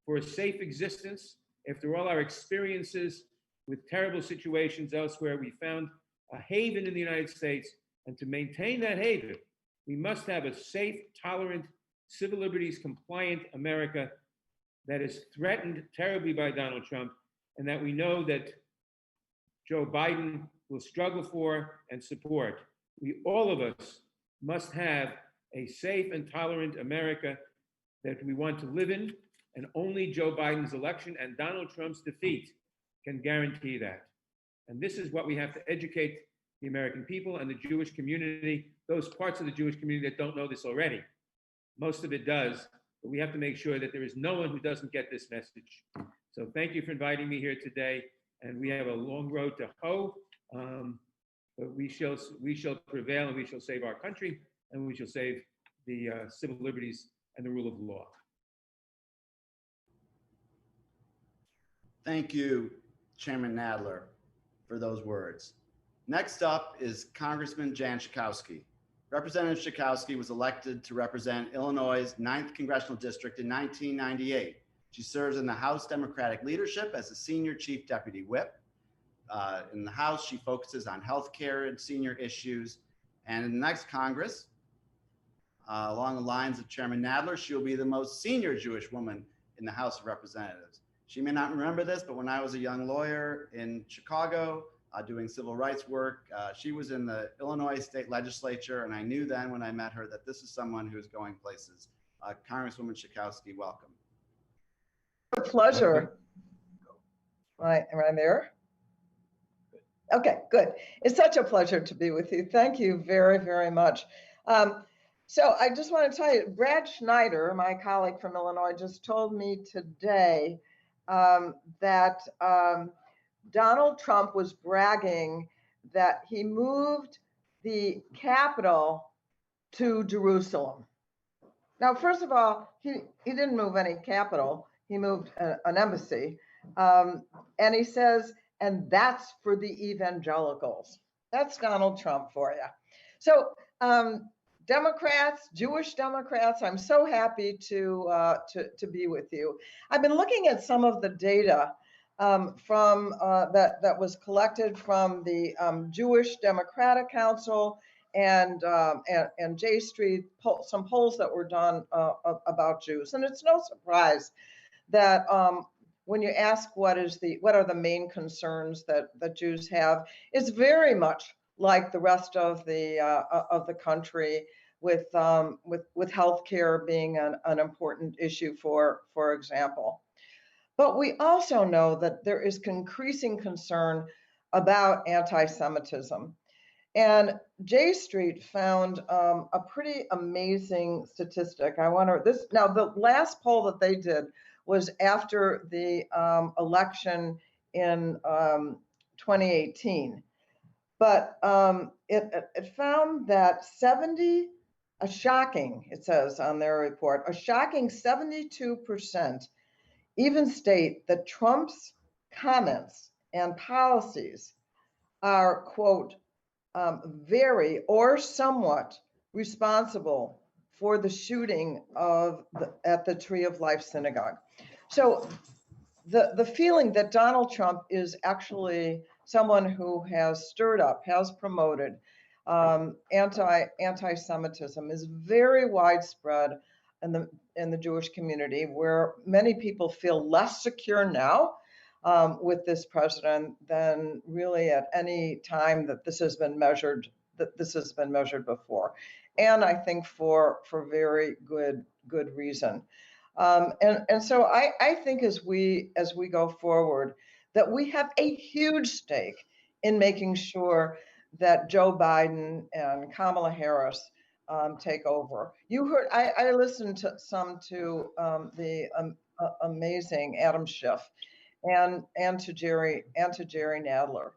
for a safe existence. After all our experiences with terrible situations elsewhere, we found a haven in the United States, and to maintain that haven, we must have a safe, tolerant, civil liberties compliant America that is threatened terribly by Donald Trump, and that we know that Joe Biden will struggle for and support. All of us must have a safe and tolerant America that we want to live in, and only Joe Biden's election and Donald Trump's defeat can guarantee that. And this is what we have to educate the American people and the Jewish community, those parts of the Jewish community that don't know this already. Most of it does, but we have to make sure that there is no one who doesn't get this message. So thank you for inviting me here today, and we have a long road to hoe, but we shall prevail, and we shall save our country, and we shall save the civil liberties and the rule of law. Thank you, Chairman Nadler, for those words. Next up is Congressman Jan Schakowsky. Representative Schakowsky was elected to represent Illinois' 9th Congressional District in 1998. She serves in the House Democratic leadership as the Senior Chief Deputy Whip. In the House, she focuses on healthcare and senior issues. And in the next Congress, along the lines of Chairman Nadler, she will be the most senior Jewish woman in the House of Representatives. She may not remember this, but when I was a young lawyer in Chicago doing civil rights work, she was in the Illinois State Legislature, and I knew then when I met her that this is someone who's going places. Congresswoman Schakowsky, welcome. A pleasure. Am I there? Okay, good. It's such a pleasure to be with you. Thank you very, very much. So I just want to tell you, Brad Schneider, my colleague from Illinois, just told me today that Donald Trump was bragging that he moved the capital to Jerusalem. Now, first of all, he didn't move any capital. He moved an embassy. And he says, and that's for the evangelicals. That's Donald Trump for you. So Democrats, Jewish Democrats, I'm so happy to be with you. I've been looking at some of the data from that was collected from the Jewish Democratic Council and J Street, some polls that were done about Jews. And it's no surprise that when you ask what are the main concerns that Jews have, it's very much like the rest of the country, with healthcare being an important issue, for example. But we also know that there is increasing concern about anti-Semitism. And J Street found a pretty amazing statistic. Now the last poll that they did was after the election in 2018. But it found that it says on their report, a shocking 72% even state that Trump's comments and policies are, quote, very or somewhat responsible for the shooting at the Tree of Life Synagogue. So the feeling that Donald Trump is actually someone who has stirred up, has promoted anti-Semitism is very widespread in the Jewish community, where many people feel less secure now with this president than really at any time that this has been measured before, and I think for very good reason. And so I think as we go forward, that we have a huge stake in making sure that Joe Biden and Kamala Harris take over. You heard, I listened to the amazing Adam Schiff and to Jerry Nadler.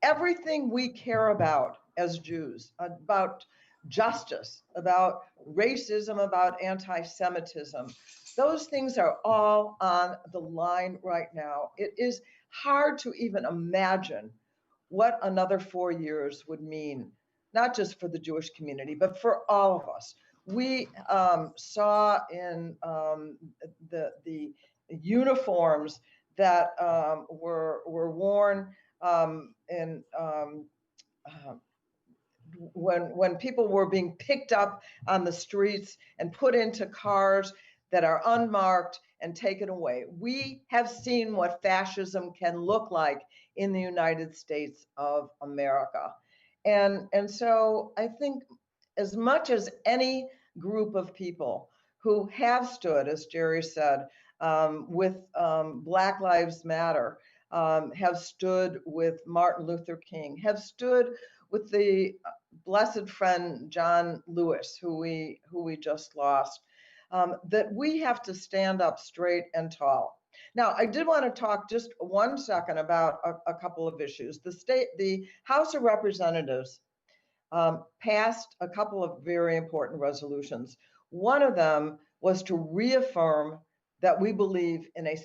Everything we care about as Jews, about justice, about racism, about anti-Semitism, those things are all on the line right now. It is hard to even imagine what another 4 years would mean, not just for the Jewish community, but for all of us. We saw in the uniforms that were worn when people were being picked up on the streets and put into cars that are unmarked and taken away. We have seen what fascism can look like in the United States of America. And so I think as much as any group of people who have stood, as Jerry said, with Black Lives Matter, have stood with Martin Luther King, have stood with the blessed friend John Lewis, who we just lost, that we have to stand up straight and tall. Now, I did want to talk just 1 second about a couple of issues. The House of Representatives passed a couple of very important resolutions. One of them was to reaffirm that we believe in a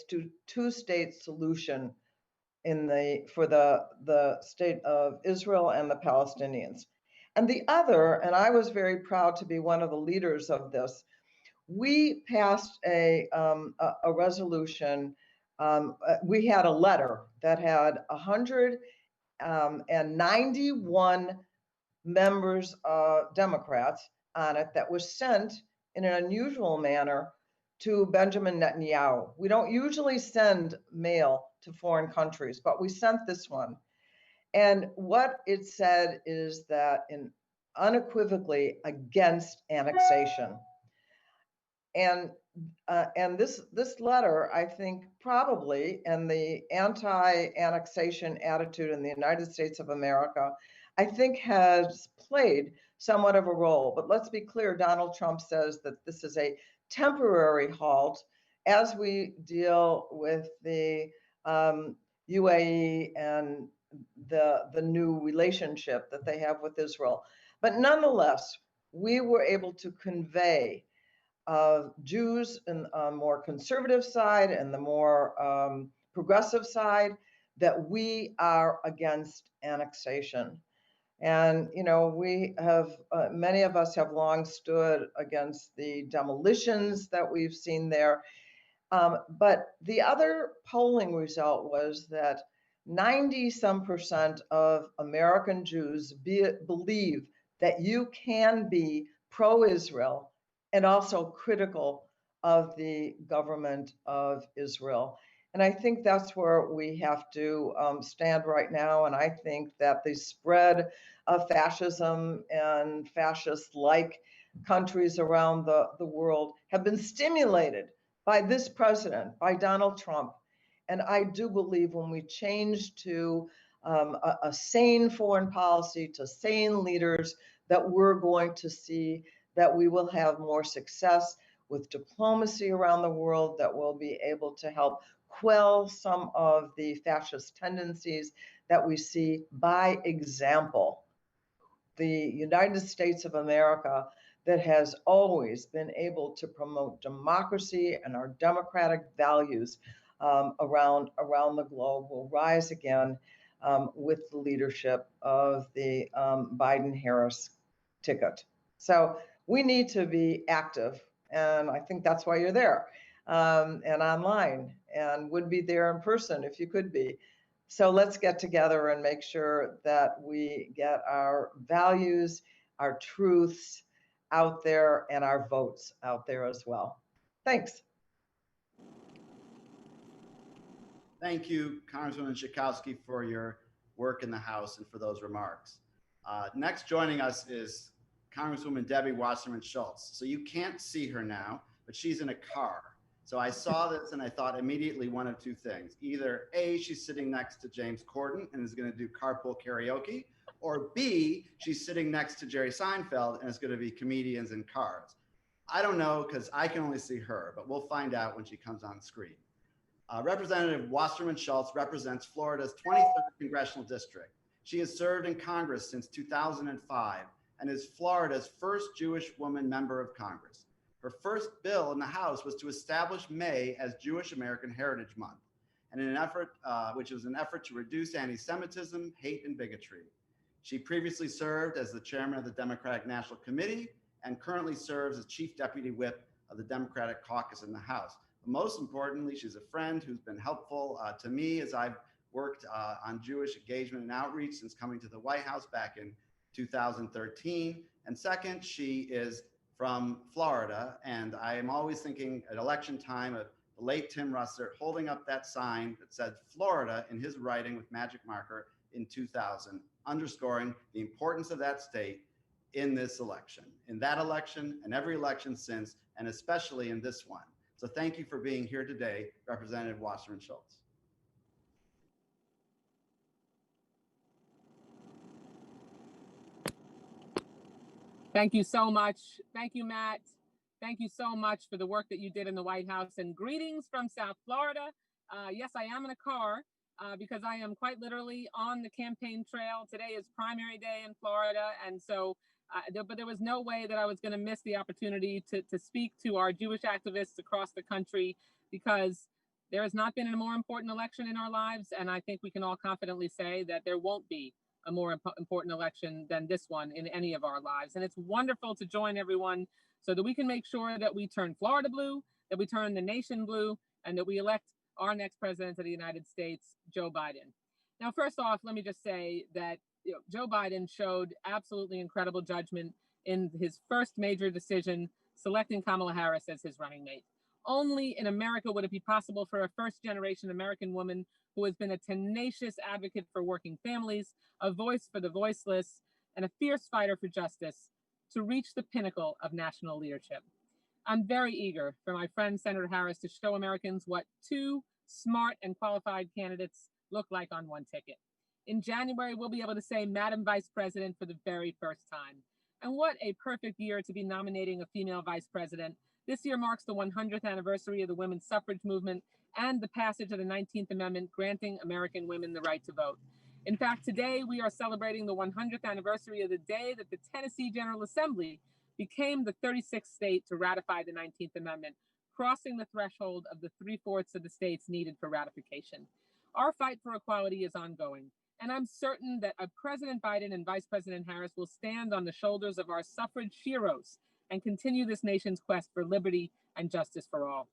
two-state solution for the state of Israel and the Palestinians. And the other, and I was very proud to be one of the leaders of this, we passed a resolution. We had a letter that had 191 members, Democrats, on it, that was sent in an unusual manner to Benjamin Netanyahu. We don't usually send mail to foreign countries, but we sent this one. And what it said is that unequivocally against annexation. And this letter, I think probably, and the anti-annexation attitude in the United States of America, I think has played somewhat of a role. But let's be clear, Donald Trump says that this is a temporary halt as we deal with the UAE and the new relationship that they have with Israel. But nonetheless, we were able to convey Jews in a more conservative side and the more progressive side that we are against annexation. And, you know, we have, many of us have long stood against the demolitions that we've seen there. But the other polling result was that 90% of American Jews believe that you can be pro-Israel and also critical of the government of Israel. And I think that's where we have to stand right now. And I think that the spread of fascism and fascist-like countries around the world have been stimulated by this president, by Donald Trump. And I do believe when we change to a sane foreign policy, to sane leaders, that we're going to see that we will have more success with diplomacy around the world, that will be able to help quell some of the fascist tendencies that we see. By example, the United States of America, that has always been able to promote democracy and our democratic values around the globe, will rise again with the leadership of the Biden-Harris ticket. So we need to be active, and I think that's why you're there. and online, and would be there in person if you could be. So let's get together and make sure that we get our values, our truths out there, and our votes out there as well. Thanks. Thank you, Congresswoman Schakowsky, for your work in the House and for those remarks. Next joining us is Congresswoman Debbie Wasserman Schultz. So you can't see her now, but she's in a car. So I saw this and I thought immediately one of two things. Either A, she's sitting next to James Corden and is going to do carpool karaoke, or B, she's sitting next to Jerry Seinfeld and it's going to be comedians in cars. I don't know because I can only see her, but we'll find out when she comes on screen. Representative Wasserman Schultz represents Florida's 23rd Congressional District. She has served in Congress since 2005 and is Florida's first Jewish woman member of Congress. Her first bill in the House was to establish May as Jewish American Heritage Month, and in an effort, which was an effort to reduce anti-Semitism, hate, and bigotry. She previously served as the chairman of the Democratic National Committee and currently serves as chief deputy whip of the Democratic Caucus in the House. But most importantly, she's a friend who's been helpful to me as I've worked on Jewish engagement and outreach since coming to the White House back in 2013. And second, she is from Florida, and I am always thinking at election time of the late Tim Russert holding up that sign that said Florida in his writing with magic marker in 2000, underscoring the importance of that state in this election, in that election and every election since, and especially in this one. So thank you for being here today, Representative Wasserman Schultz. Thank you so much. Thank you, Matt. Thank you so much for the work that you did in the White House, and greetings from South Florida. Yes, I am in a car because I am quite literally on the campaign trail. Today is primary day in Florida, and so, but there was no way that I was going to miss the opportunity to speak to our Jewish activists across the country, because there has not been a more important election in our lives, and I think we can all confidently say that there won't be a more important election than this one in any of our lives. And it's wonderful to join everyone so that we can make sure that we turn Florida blue, that we turn the nation blue, and that we elect our next president of the United States, Joe Biden. Now, first off, let me just say that Joe Biden showed absolutely incredible judgment in his first major decision, selecting Kamala Harris as his running mate. Only in America would it be possible for a first-generation American woman who has been a tenacious advocate for working families, a voice for the voiceless, and a fierce fighter for justice to reach the pinnacle of national leadership. I'm very eager for my friend Senator Harris to show Americans what two smart and qualified candidates look like on one ticket. In January, we'll be able to say Madam Vice President for the very first time. And what a perfect year to be nominating a female vice president. This year marks the 100th anniversary of the women's suffrage movement and the passage of the 19th Amendment, granting American women the right to vote. In fact, today we are celebrating the 100th anniversary of the day that the Tennessee General Assembly became the 36th state to ratify the 19th Amendment, crossing the threshold of the 3/4 of the states needed for ratification. Our fight for equality is ongoing, and I'm certain that President Biden and Vice President Harris will stand on the shoulders of our suffrage heroes and continue this nation's quest for liberty and justice for all.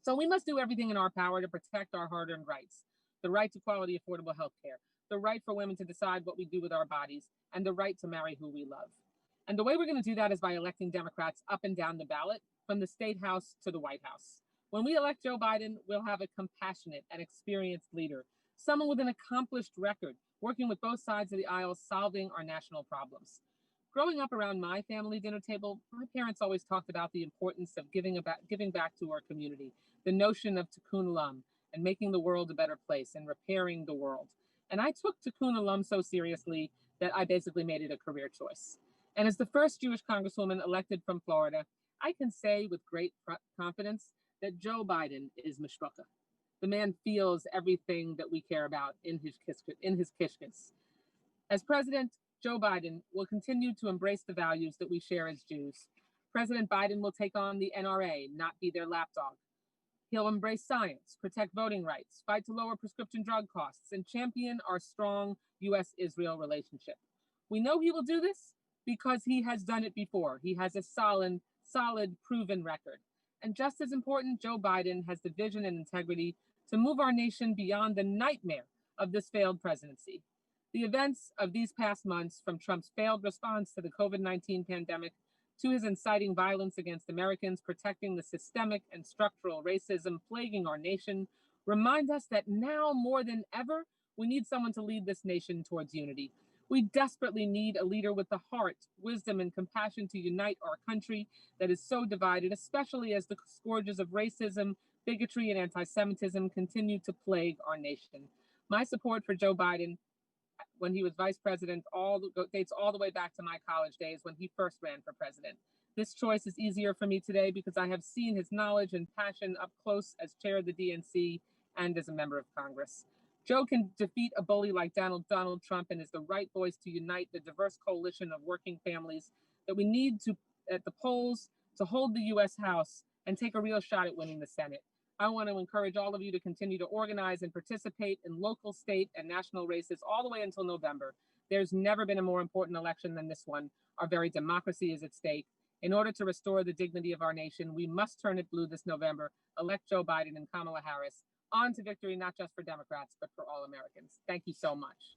So we must do everything in our power to protect our hard-earned rights: the right to quality, affordable health care, the right for women to decide what we do with our bodies, and the right to marry who we love. And the way we're going to do that is by electing Democrats up and down the ballot, from the State House to the White House. When we elect Joe Biden, we'll have a compassionate and experienced leader, someone with an accomplished record, working with both sides of the aisle, solving our national problems. Growing up around my family dinner table, my parents always talked about the importance of giving back to our community, the notion of tikkun olam, and making the world a better place and repairing the world. And I took tikkun olam so seriously that I basically made it a career choice. And as the first Jewish congresswoman elected from Florida, I can say with great confidence that Joe Biden is mishpacha. The man feels everything that we care about in his kishkas. As president, Joe Biden will continue to embrace the values that we share as Jews. President Biden will take on the NRA, not be their lapdog. He'll embrace science, protect voting rights, fight to lower prescription drug costs, and champion our strong U.S.-Israel relationship. We know he will do this because he has done it before. He has a solid, proven record. And just as important, Joe Biden has the vision and integrity to move our nation beyond the nightmare of this failed presidency. The events of these past months, from Trump's failed response to the COVID-19 pandemic to his inciting violence against Americans, protecting the systemic and structural racism plaguing our nation, remind us that now more than ever, we need someone to lead this nation towards unity. We desperately need a leader with the heart, wisdom, and compassion to unite our country that is so divided, especially as the scourges of racism, bigotry, and anti-Semitism continue to plague our nation. My support for Joe Biden when he was vice president dates all the way back to my college days when he first ran for president. This choice is easier for me today because I have seen his knowledge and passion up close as chair of the DNC and as a member of Congress. Joe can defeat a bully like Donald Trump and is the right voice to unite the diverse coalition of working families that we need to at the polls to hold the U.S. House and take a real shot at winning the Senate. I want to encourage all of you to continue to organize and participate in local, state, and national races all the way until November. There's never been a more important election than this one. Our very democracy is at stake. In order to restore the dignity of our nation, we must turn it blue this November, elect Joe Biden and Kamala Harris on to victory, not just for Democrats, but for all Americans. Thank you so much.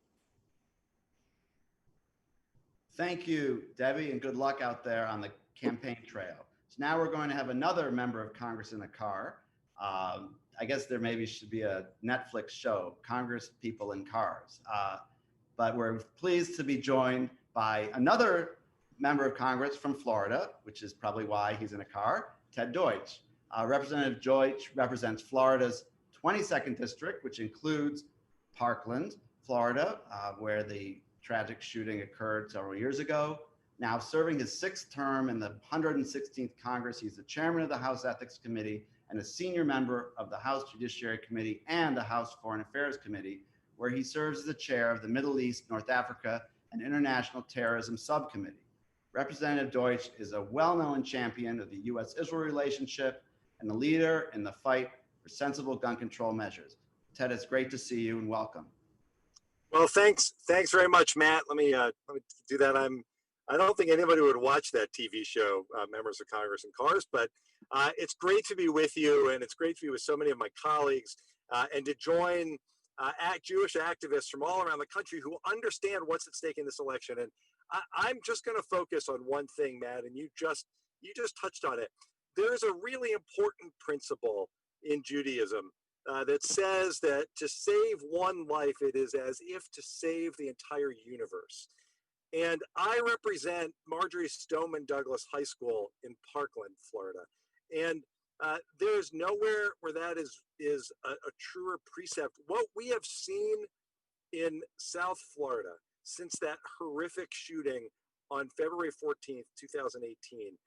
Thank you, Debbie, and good luck out there on the campaign trail. So now we're going to have another member of Congress in the car. I guess there maybe should be a Netflix show, Congress People in Cars. But we're pleased to be joined by another member of Congress from Florida, which is probably why he's in a car, Ted Deutsch. Representative Deutsch represents Florida's 22nd district, which includes Parkland, Florida, where the tragic shooting occurred several years ago. Now serving his 6th term in the 116th Congress, he's the chairman of the House Ethics Committee and a senior member of the House Judiciary Committee and the House Foreign Affairs Committee, where he serves as the chair of the Middle East, North Africa, and International Terrorism Subcommittee. Representative Deutsch is a well-known champion of the U.S.-Israel relationship and a leader in the fight for sensible gun control measures. Ted, it's great to see you and welcome. Well, thanks very much, Matt. Let me do that. I don't think anybody would watch that TV show, Members of Congress in Cars, but it's great to be with you, and it's great to be with so many of my colleagues, and to join Jewish activists from all around the country who understand what's at stake in this election. And I'm just going to focus on one thing, Matt, and you just touched on it. There is a really important principle in Judaism that says that to save one life, it is as if to save the entire universe. And I represent Marjorie Stoneman Douglas High School in Parkland, Florida. And there's nowhere where that is a truer precept. What we have seen in South Florida since that horrific shooting on February 14th, 2018,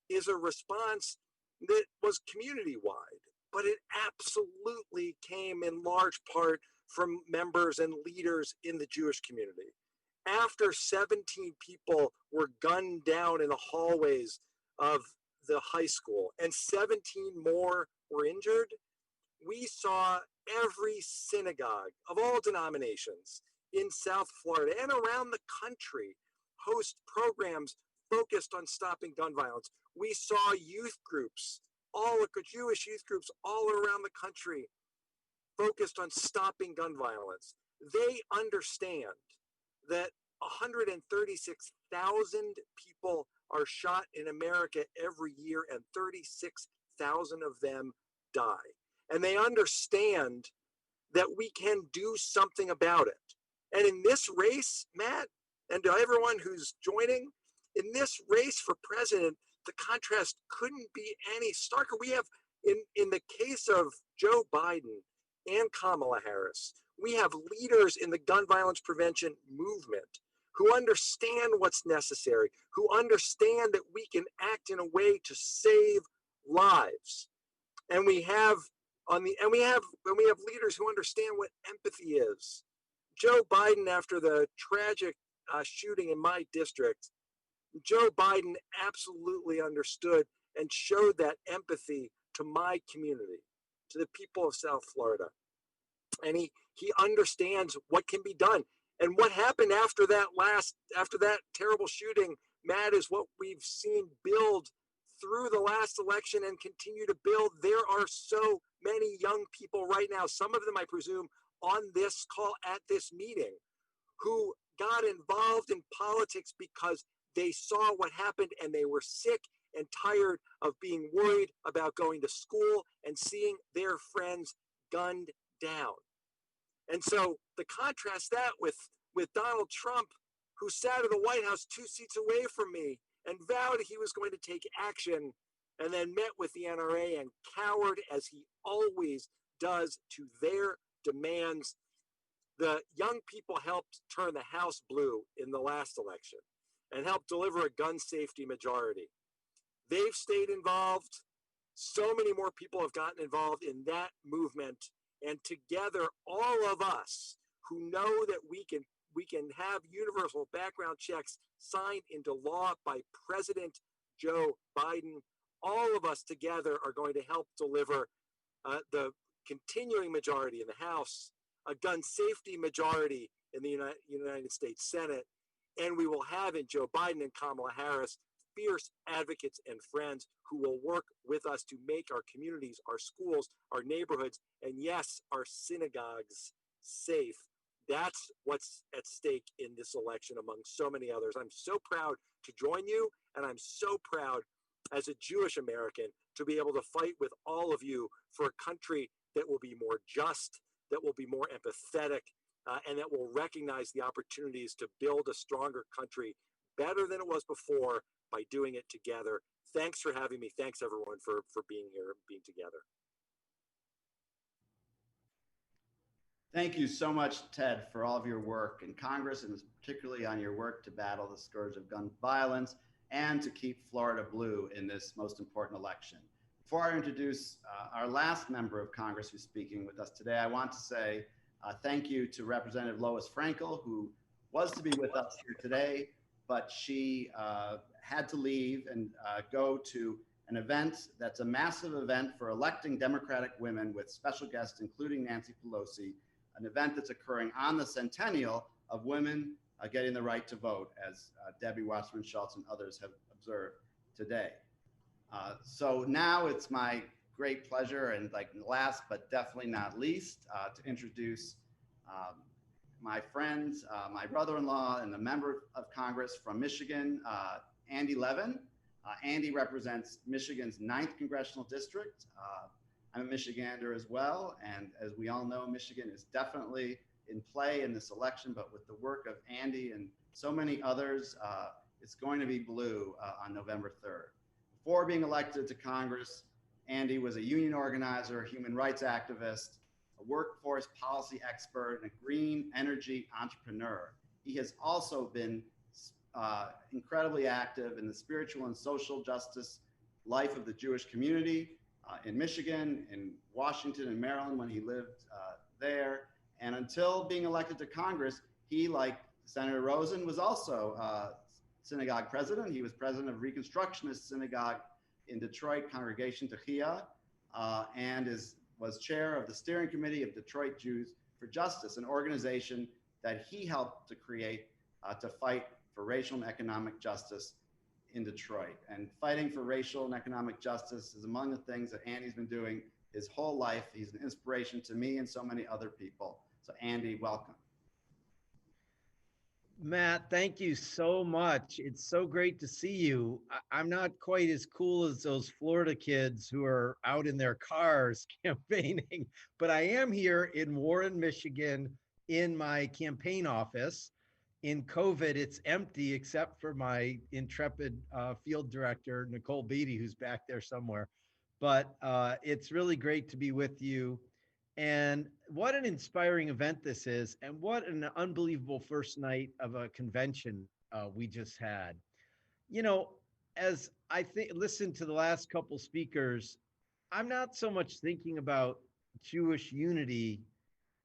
is a response that was community-wide, but it absolutely came in large part from members and leaders in the Jewish community. After 17 people were gunned down in the hallways of the high school and 17 more were injured, we saw every synagogue of all denominations in South Florida and around the country host programs focused on stopping gun violence. We saw youth groups, Jewish youth groups all around the country focused on stopping gun violence. They understand that 136,000 people are shot in America every year, and 36,000 of them die. And they understand that we can do something about it. And in this race, Matt, and to everyone who's joining, in this race for president, the contrast couldn't be any starker. We have, in the case of Joe Biden and Kamala Harris, we have leaders in the gun violence prevention movement who understand what's necessary, who understand that we can act in a way to save lives. And we have leaders who understand what empathy is. Joe Biden, after the tragic shooting in my district, Joe Biden absolutely understood and showed that empathy to my community, to the people of South Florida. And he understands what can be done. And what happened after that terrible shooting, Matt, is what we've seen build through the last election and continue to build. There are so many young people right now, some of them, I presume, on this call at this meeting, who got involved in politics because they saw what happened and they were sick and tired of being worried about going to school and seeing their friends gunned down. And so to contrast that with Donald Trump, who sat in the White House 2 seats away from me and vowed he was going to take action, and then met with the NRA and cowered, as he always does, to their demands. The young people helped turn the House blue in the last election and helped deliver a gun safety majority. They've stayed involved. So many more people have gotten involved in that movement. And together, all of us who know that we can have universal background checks signed into law by President Joe Biden, all of us together are going to help deliver the continuing majority in the House, a gun safety majority in the United States Senate, and we will have in Joe Biden and Kamala Harris fierce advocates and friends who will work with us to make our communities, our schools, our neighborhoods, and yes, our synagogues safe. That's what's at stake in this election, among so many others. I'm so proud to join you, and I'm so proud as a Jewish American to be able to fight with all of you for a country that will be more just, that will be more empathetic, and that will recognize the opportunities to build a stronger country better than it was before by doing it together. Thanks for having me. Thanks everyone for being here and being together. Thank you so much, Ted, for all of your work in Congress, and particularly on your work to battle the scourge of gun violence and to keep Florida blue in this most important election. Before I introduce our last member of Congress who's speaking with us today, I want to say thank you to Representative Lois Frankel, who was to be with us here today, but she had to leave and go to an event that's a massive event for electing Democratic women with special guests, including Nancy Pelosi, an event that's occurring on the centennial of women getting the right to vote, as Debbie Wasserman Schultz and others have observed today. So now it's my great pleasure, and last but definitely not least, to introduce my friends, my brother-in-law and the member of Congress from Michigan, Andy Levin. Andy represents Michigan's 9th Congressional District. I'm a Michigander as well, and as we all know, Michigan is definitely in play in this election, but with the work of Andy and so many others, it's going to be blue on November 3rd. Before being elected to Congress, Andy was a union organizer, human rights activist, a workforce policy expert, and a green energy entrepreneur. He has also been incredibly active in the spiritual and social justice life of the Jewish community in Michigan, in Washington and Maryland when he lived there. And until being elected to Congress, he, like Senator Rosen, was also synagogue president. He was president of Reconstructionist Synagogue in Detroit, Congregation Tehillah, and was chair of the steering committee of Detroit Jews for Justice, an organization that he helped to create to fight for racial and economic justice in Detroit. And fighting for racial and economic justice is among the things that Andy's been doing his whole life. He's an inspiration to me and so many other people. So Andy, welcome. Matt, thank you so much. It's so great to see you. I'm not quite as cool as those Florida kids who are out in their cars campaigning, but I am here in Warren, Michigan, in my campaign office. In COVID, it's empty except for my intrepid field director, Nicole Beatty, who's back there somewhere. But it's really great to be with you. And what an inspiring event this is, and what an unbelievable first night of a convention we just had. You know, as I listen to the last couple speakers, I'm not so much thinking about Jewish unity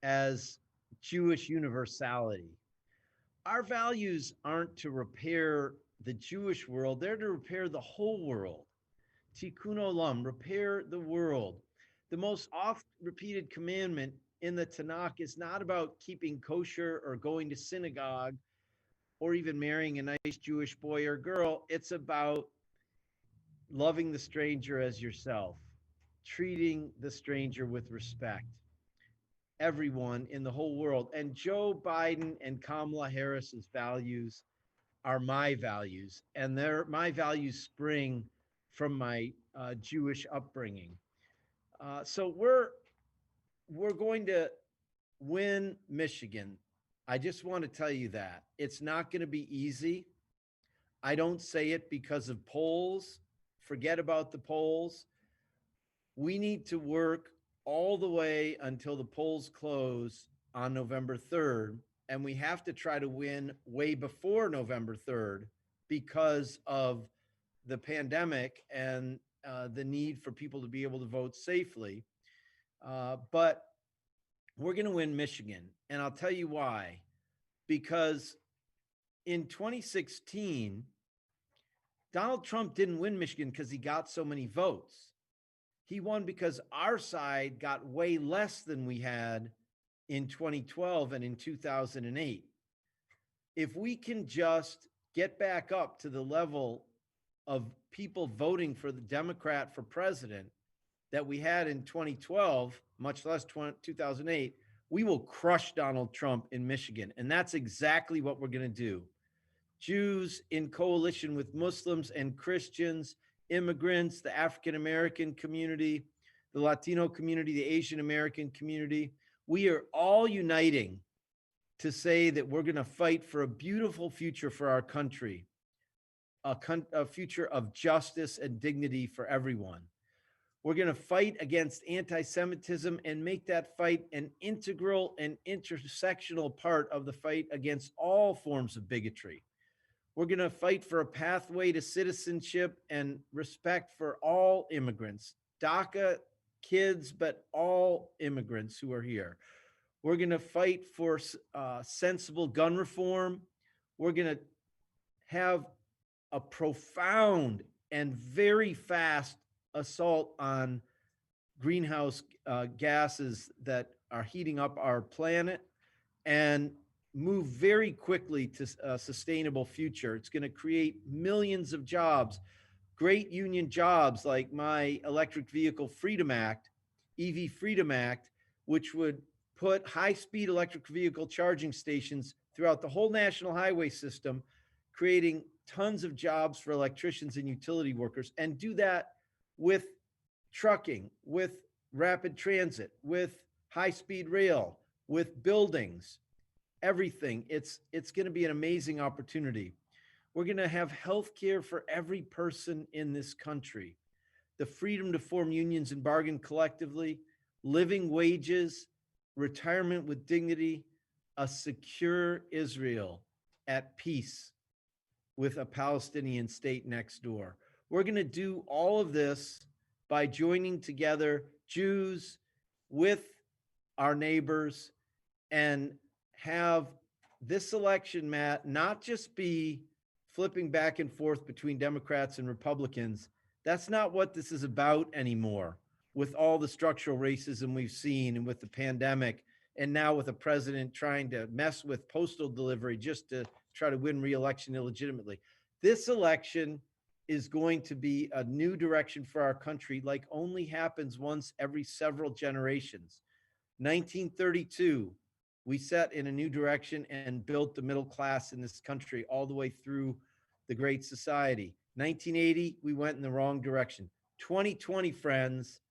as Jewish universality. Our values aren't to repair the Jewish world, they're to repair the whole world. Tikkun olam, repair the world. The most oft repeated commandment in the Tanakh is not about keeping kosher or going to synagogue or even marrying a nice Jewish boy or girl. It's about loving the stranger as yourself, treating the stranger with respect, everyone in the whole world. And Joe Biden and Kamala Harris's values are my values, and my values spring from my Jewish upbringing. So we're going to win Michigan. I just want to tell you that it's not going to be easy. I don't say it because of polls. Forget about the polls. We need to work all the way until the polls close on November 3rd. And we have to try to win way before November 3rd because of the pandemic and the need for people to be able to vote safely. But we're going to win Michigan. And I'll tell you why. Because in 2016, Donald Trump didn't win Michigan because he got so many votes. He won because our side got way less than we had in 2012 and in 2008. If we can just get back up to the level of people voting for the Democrat for president that we had in 2012, much less 2008, we will crush Donald Trump in Michigan. And that's exactly what we're going to do. Jews in coalition with Muslims and Christians, immigrants, the African American community, the Latino community, the Asian American community. We are all uniting to say that we're going to fight for a beautiful future for our country, a future of justice and dignity for everyone. We're going to fight against anti-Semitism and make that fight an integral and intersectional part of the fight against all forms of bigotry. We're going to fight for a pathway to citizenship and respect for all immigrants, DACA kids, but all immigrants who are here. We're going to fight for sensible gun reform. We're going to have a profound and very fast assault on greenhouse gases that are heating up our planet and move very quickly to a sustainable future. It's going to create millions of jobs, great union jobs like my Electric Vehicle Freedom Act, EV Freedom Act, which would put high-speed electric vehicle charging stations throughout the whole national highway system, creating tons of jobs for electricians and utility workers, and do that with trucking, with rapid transit, with high-speed rail, with buildings, everything. It's going to be an amazing opportunity. We're going to have healthcare for every person in this country, the freedom to form unions and bargain collectively, living wages, retirement with dignity, a secure Israel at peace with a Palestinian state next door. We're going to do all of this by joining together Jews with our neighbors and have this election, Matt, not just be flipping back and forth between Democrats and Republicans. That's not what this is about anymore, with all the structural racism we've seen and with the pandemic, and now with a president trying to mess with postal delivery just to try to win re-election illegitimately. This election is going to be a new direction for our country, like only happens once every several generations. 1932, we set in a new direction and built the middle class in this country all the way through the Great Society. 1980, we went in the wrong direction. 2020, friends,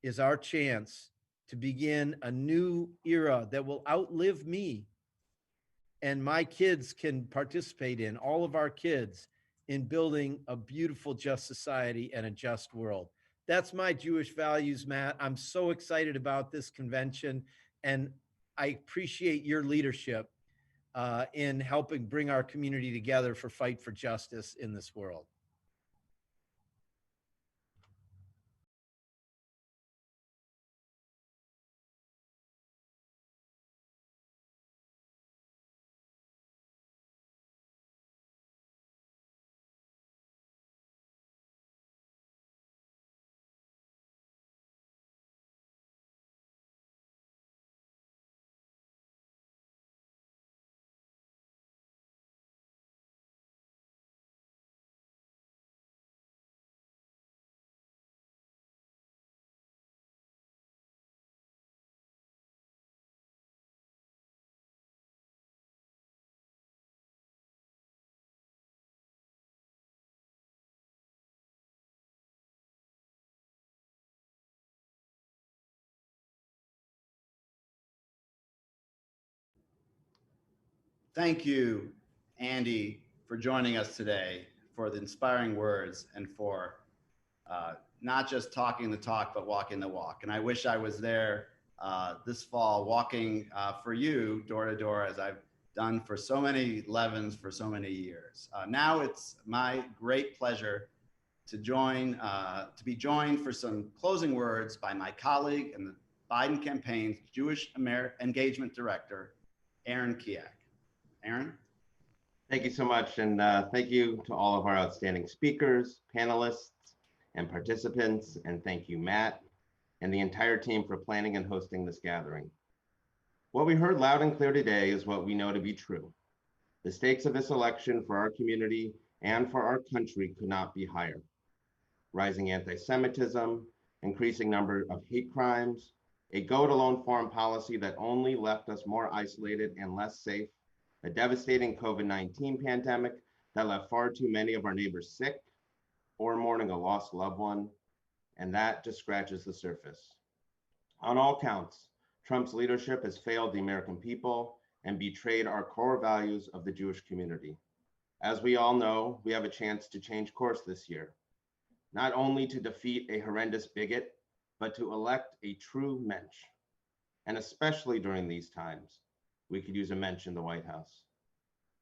is our chance to begin a new era that will outlive me. And my kids can participate in, all of our kids, in building a beautiful, just society and a just world. That's my Jewish values, Matt. I'm so excited about this convention, and I appreciate your leadership in helping bring our community together for fight for justice in this world. Thank you, Andy, for joining us today, for the inspiring words, and for not just talking the talk, but walking the walk. And I wish I was there this fall walking for you door to door, as I've done for so many Levens for so many years. Now it's my great pleasure to be joined for some closing words by my colleague and the Biden campaign's Jewish Engagement Director, Aaron Kiak. Aaron? Thank you so much, and thank you to all of our outstanding speakers, panelists, and participants, and thank you, Matt, and the entire team for planning and hosting this gathering. What we heard loud and clear today is what we know to be true. The stakes of this election for our community and for our country could not be higher. Rising anti-Semitism, increasing number of hate crimes, a go-it-alone foreign policy that only left us more isolated and less safe, a devastating COVID-19 pandemic that left far too many of our neighbors sick or mourning a lost loved one, and that just scratches the surface. On all counts, Trump's leadership has failed the American people and betrayed our core values of the Jewish community. As we all know, we have a chance to change course this year, not only to defeat a horrendous bigot, but to elect a true mensch. And especially during these times, we could use a mensch in the White House.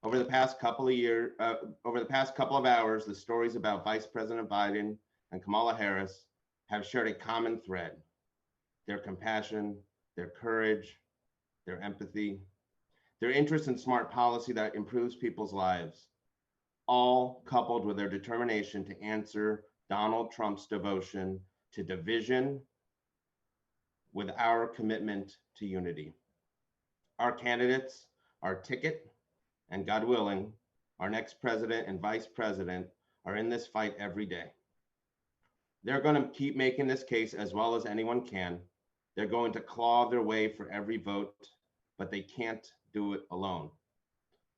Over the past couple of hours, the stories about Vice President Biden and Kamala Harris have shared a common thread: their compassion, their courage, their empathy, their interest in smart policy that improves people's lives, all coupled with their determination to answer Donald Trump's devotion to division with our commitment to unity. Our candidates, our ticket, and God willing, our next president and vice president are in this fight every day. They're going to keep making this case as well as anyone can. They're going to claw their way for every vote, but they can't do it alone.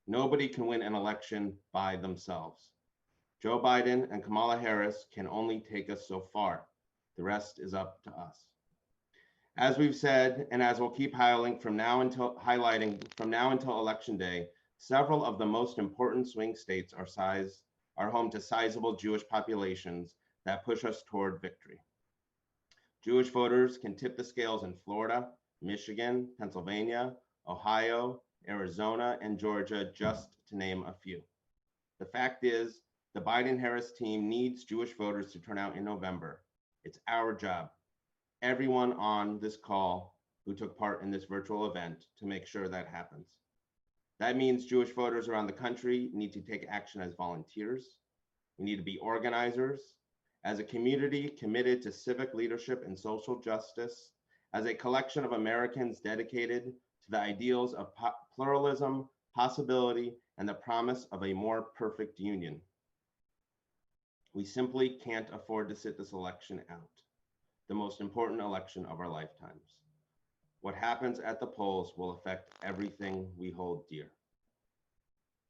Nobody can win an election by themselves. Joe Biden and Kamala Harris can only take us so far. The rest is up to us. As we've said, and as we'll keep highlighting from now until Election Day, several of the most important swing states are home to sizable Jewish populations that push us toward victory. Jewish voters can tip the scales in Florida, Michigan, Pennsylvania, Ohio, Arizona, and Georgia, just to name a few. The fact is, the Biden-Harris team needs Jewish voters to turn out in November. It's our job, everyone on this call who took part in this virtual event, to make sure that happens. That means Jewish voters around the country need to take action as volunteers. We need to be organizers, as a community committed to civic leadership and social justice, as a collection of Americans dedicated to the ideals of pluralism, possibility, and the promise of a more perfect union. We simply can't afford to sit this election out, the most important election of our lifetimes. What happens at the polls will affect everything we hold dear.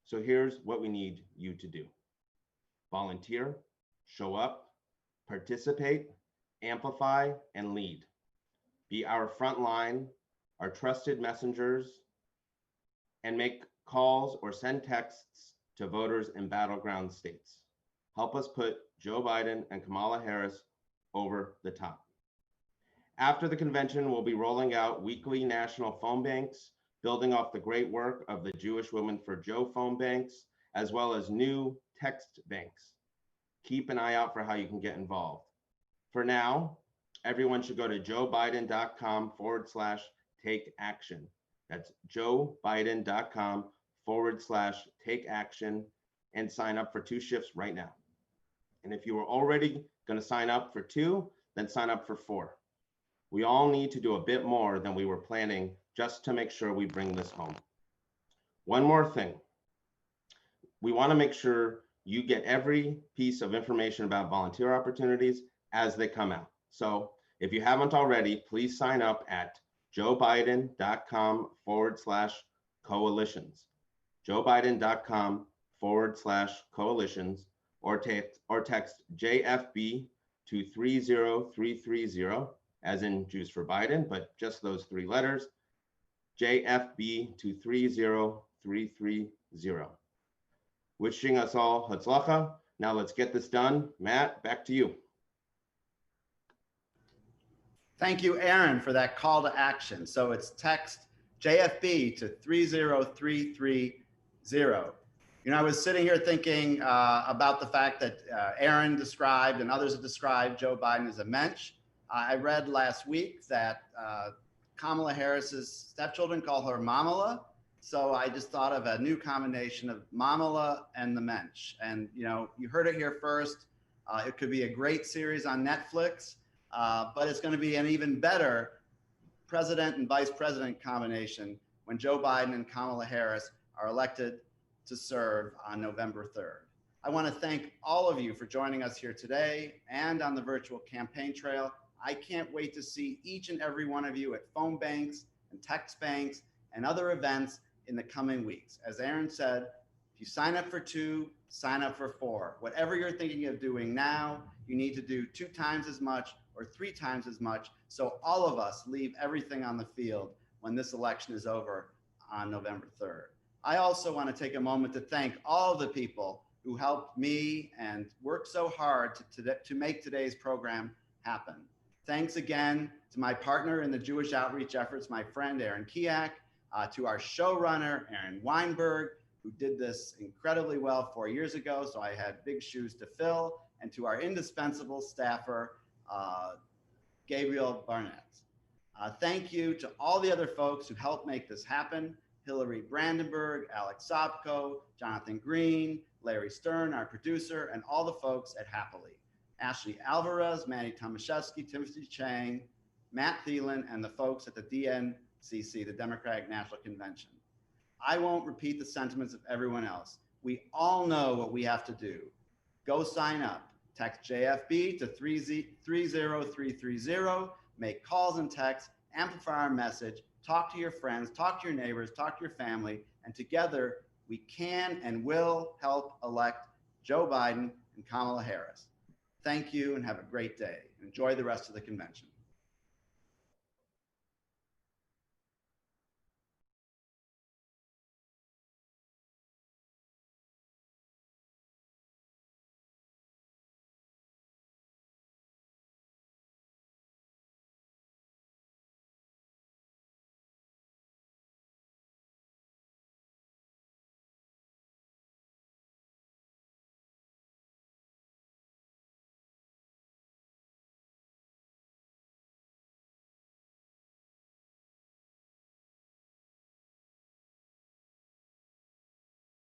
So here's what we need you to do. Volunteer, show up, participate, amplify, and lead. Be our front line, our trusted messengers, and make calls or send texts to voters in battleground states. Help us put Joe Biden and Kamala Harris over the top. After the convention, we'll be rolling out weekly national phone banks, building off the great work of the Jewish Women for Joe phone banks, as well as new text banks. Keep an eye out for how you can get involved. For now, everyone should go to joebiden.com/take action. That's joebiden.com/take action and sign up for 2 shifts right now. And if you were already going to sign up for 2, then sign up for 4. We all need to do a bit more than we were planning just to make sure we bring this home. One more thing. We want to make sure you get every piece of information about volunteer opportunities as they come out. So if you haven't already, please sign up at joebiden.com/coalitions. joebiden.com/coalitions, or text JFB to 30330, as in Jews for Biden, but just those 3 letters, JFB to 30330. 330. Wishing us all hatzlacha. Now let's get this done. Matt, back to you. Thank you, Aaron, for that call to action. So it's text JFB to 30330. You know, I was sitting here thinking about the fact that Aaron described and others have described Joe Biden as a mensch. I read last week that Kamala Harris's stepchildren call her Mamala. So I just thought of a new combination of Mamala and the mensch. And, you know, you heard it here first. It could be a great series on Netflix, but it's going to be an even better president and vice president combination when Joe Biden and Kamala Harris are elected to serve on November 3rd. I want to thank all of you for joining us here today and on the virtual campaign trail. I can't wait to see each and every one of you at phone banks and text banks and other events in the coming weeks. As Aaron said, if you sign up for 2, sign up for 4. Whatever you're thinking of doing now, you need to do 2 times as much or 3 times as much, so all of us leave everything on the field when this election is over on November 3rd. I also want to take a moment to thank all of the people who helped me and worked so hard to make today's program happen. Thanks again to my partner in the Jewish outreach efforts, my friend Aaron Kiak, to our showrunner, Aaron Weinberg, who did this incredibly well 4 years ago, so I had big shoes to fill, and to our indispensable staffer, Gabriel Barnett. Thank you to all the other folks who helped make this happen: Hillary Brandenburg, Alex Sobko, Jonathan Green, Larry Stern, our producer, and all the folks at Happily. Ashley Alvarez, Manny Tomaszewski, Timothy Chang, Matt Thielen, and the folks at the DNCC, the Democratic National Convention. I won't repeat the sentiments of everyone else. We all know what we have to do. Go sign up. Text JFB to 30330. Make calls and texts. Amplify our message. Talk to your friends. Talk to your neighbors. Talk to your family. And together, we can and will help elect Joe Biden and Kamala Harris. Thank you and have a great day. Enjoy the rest of the convention.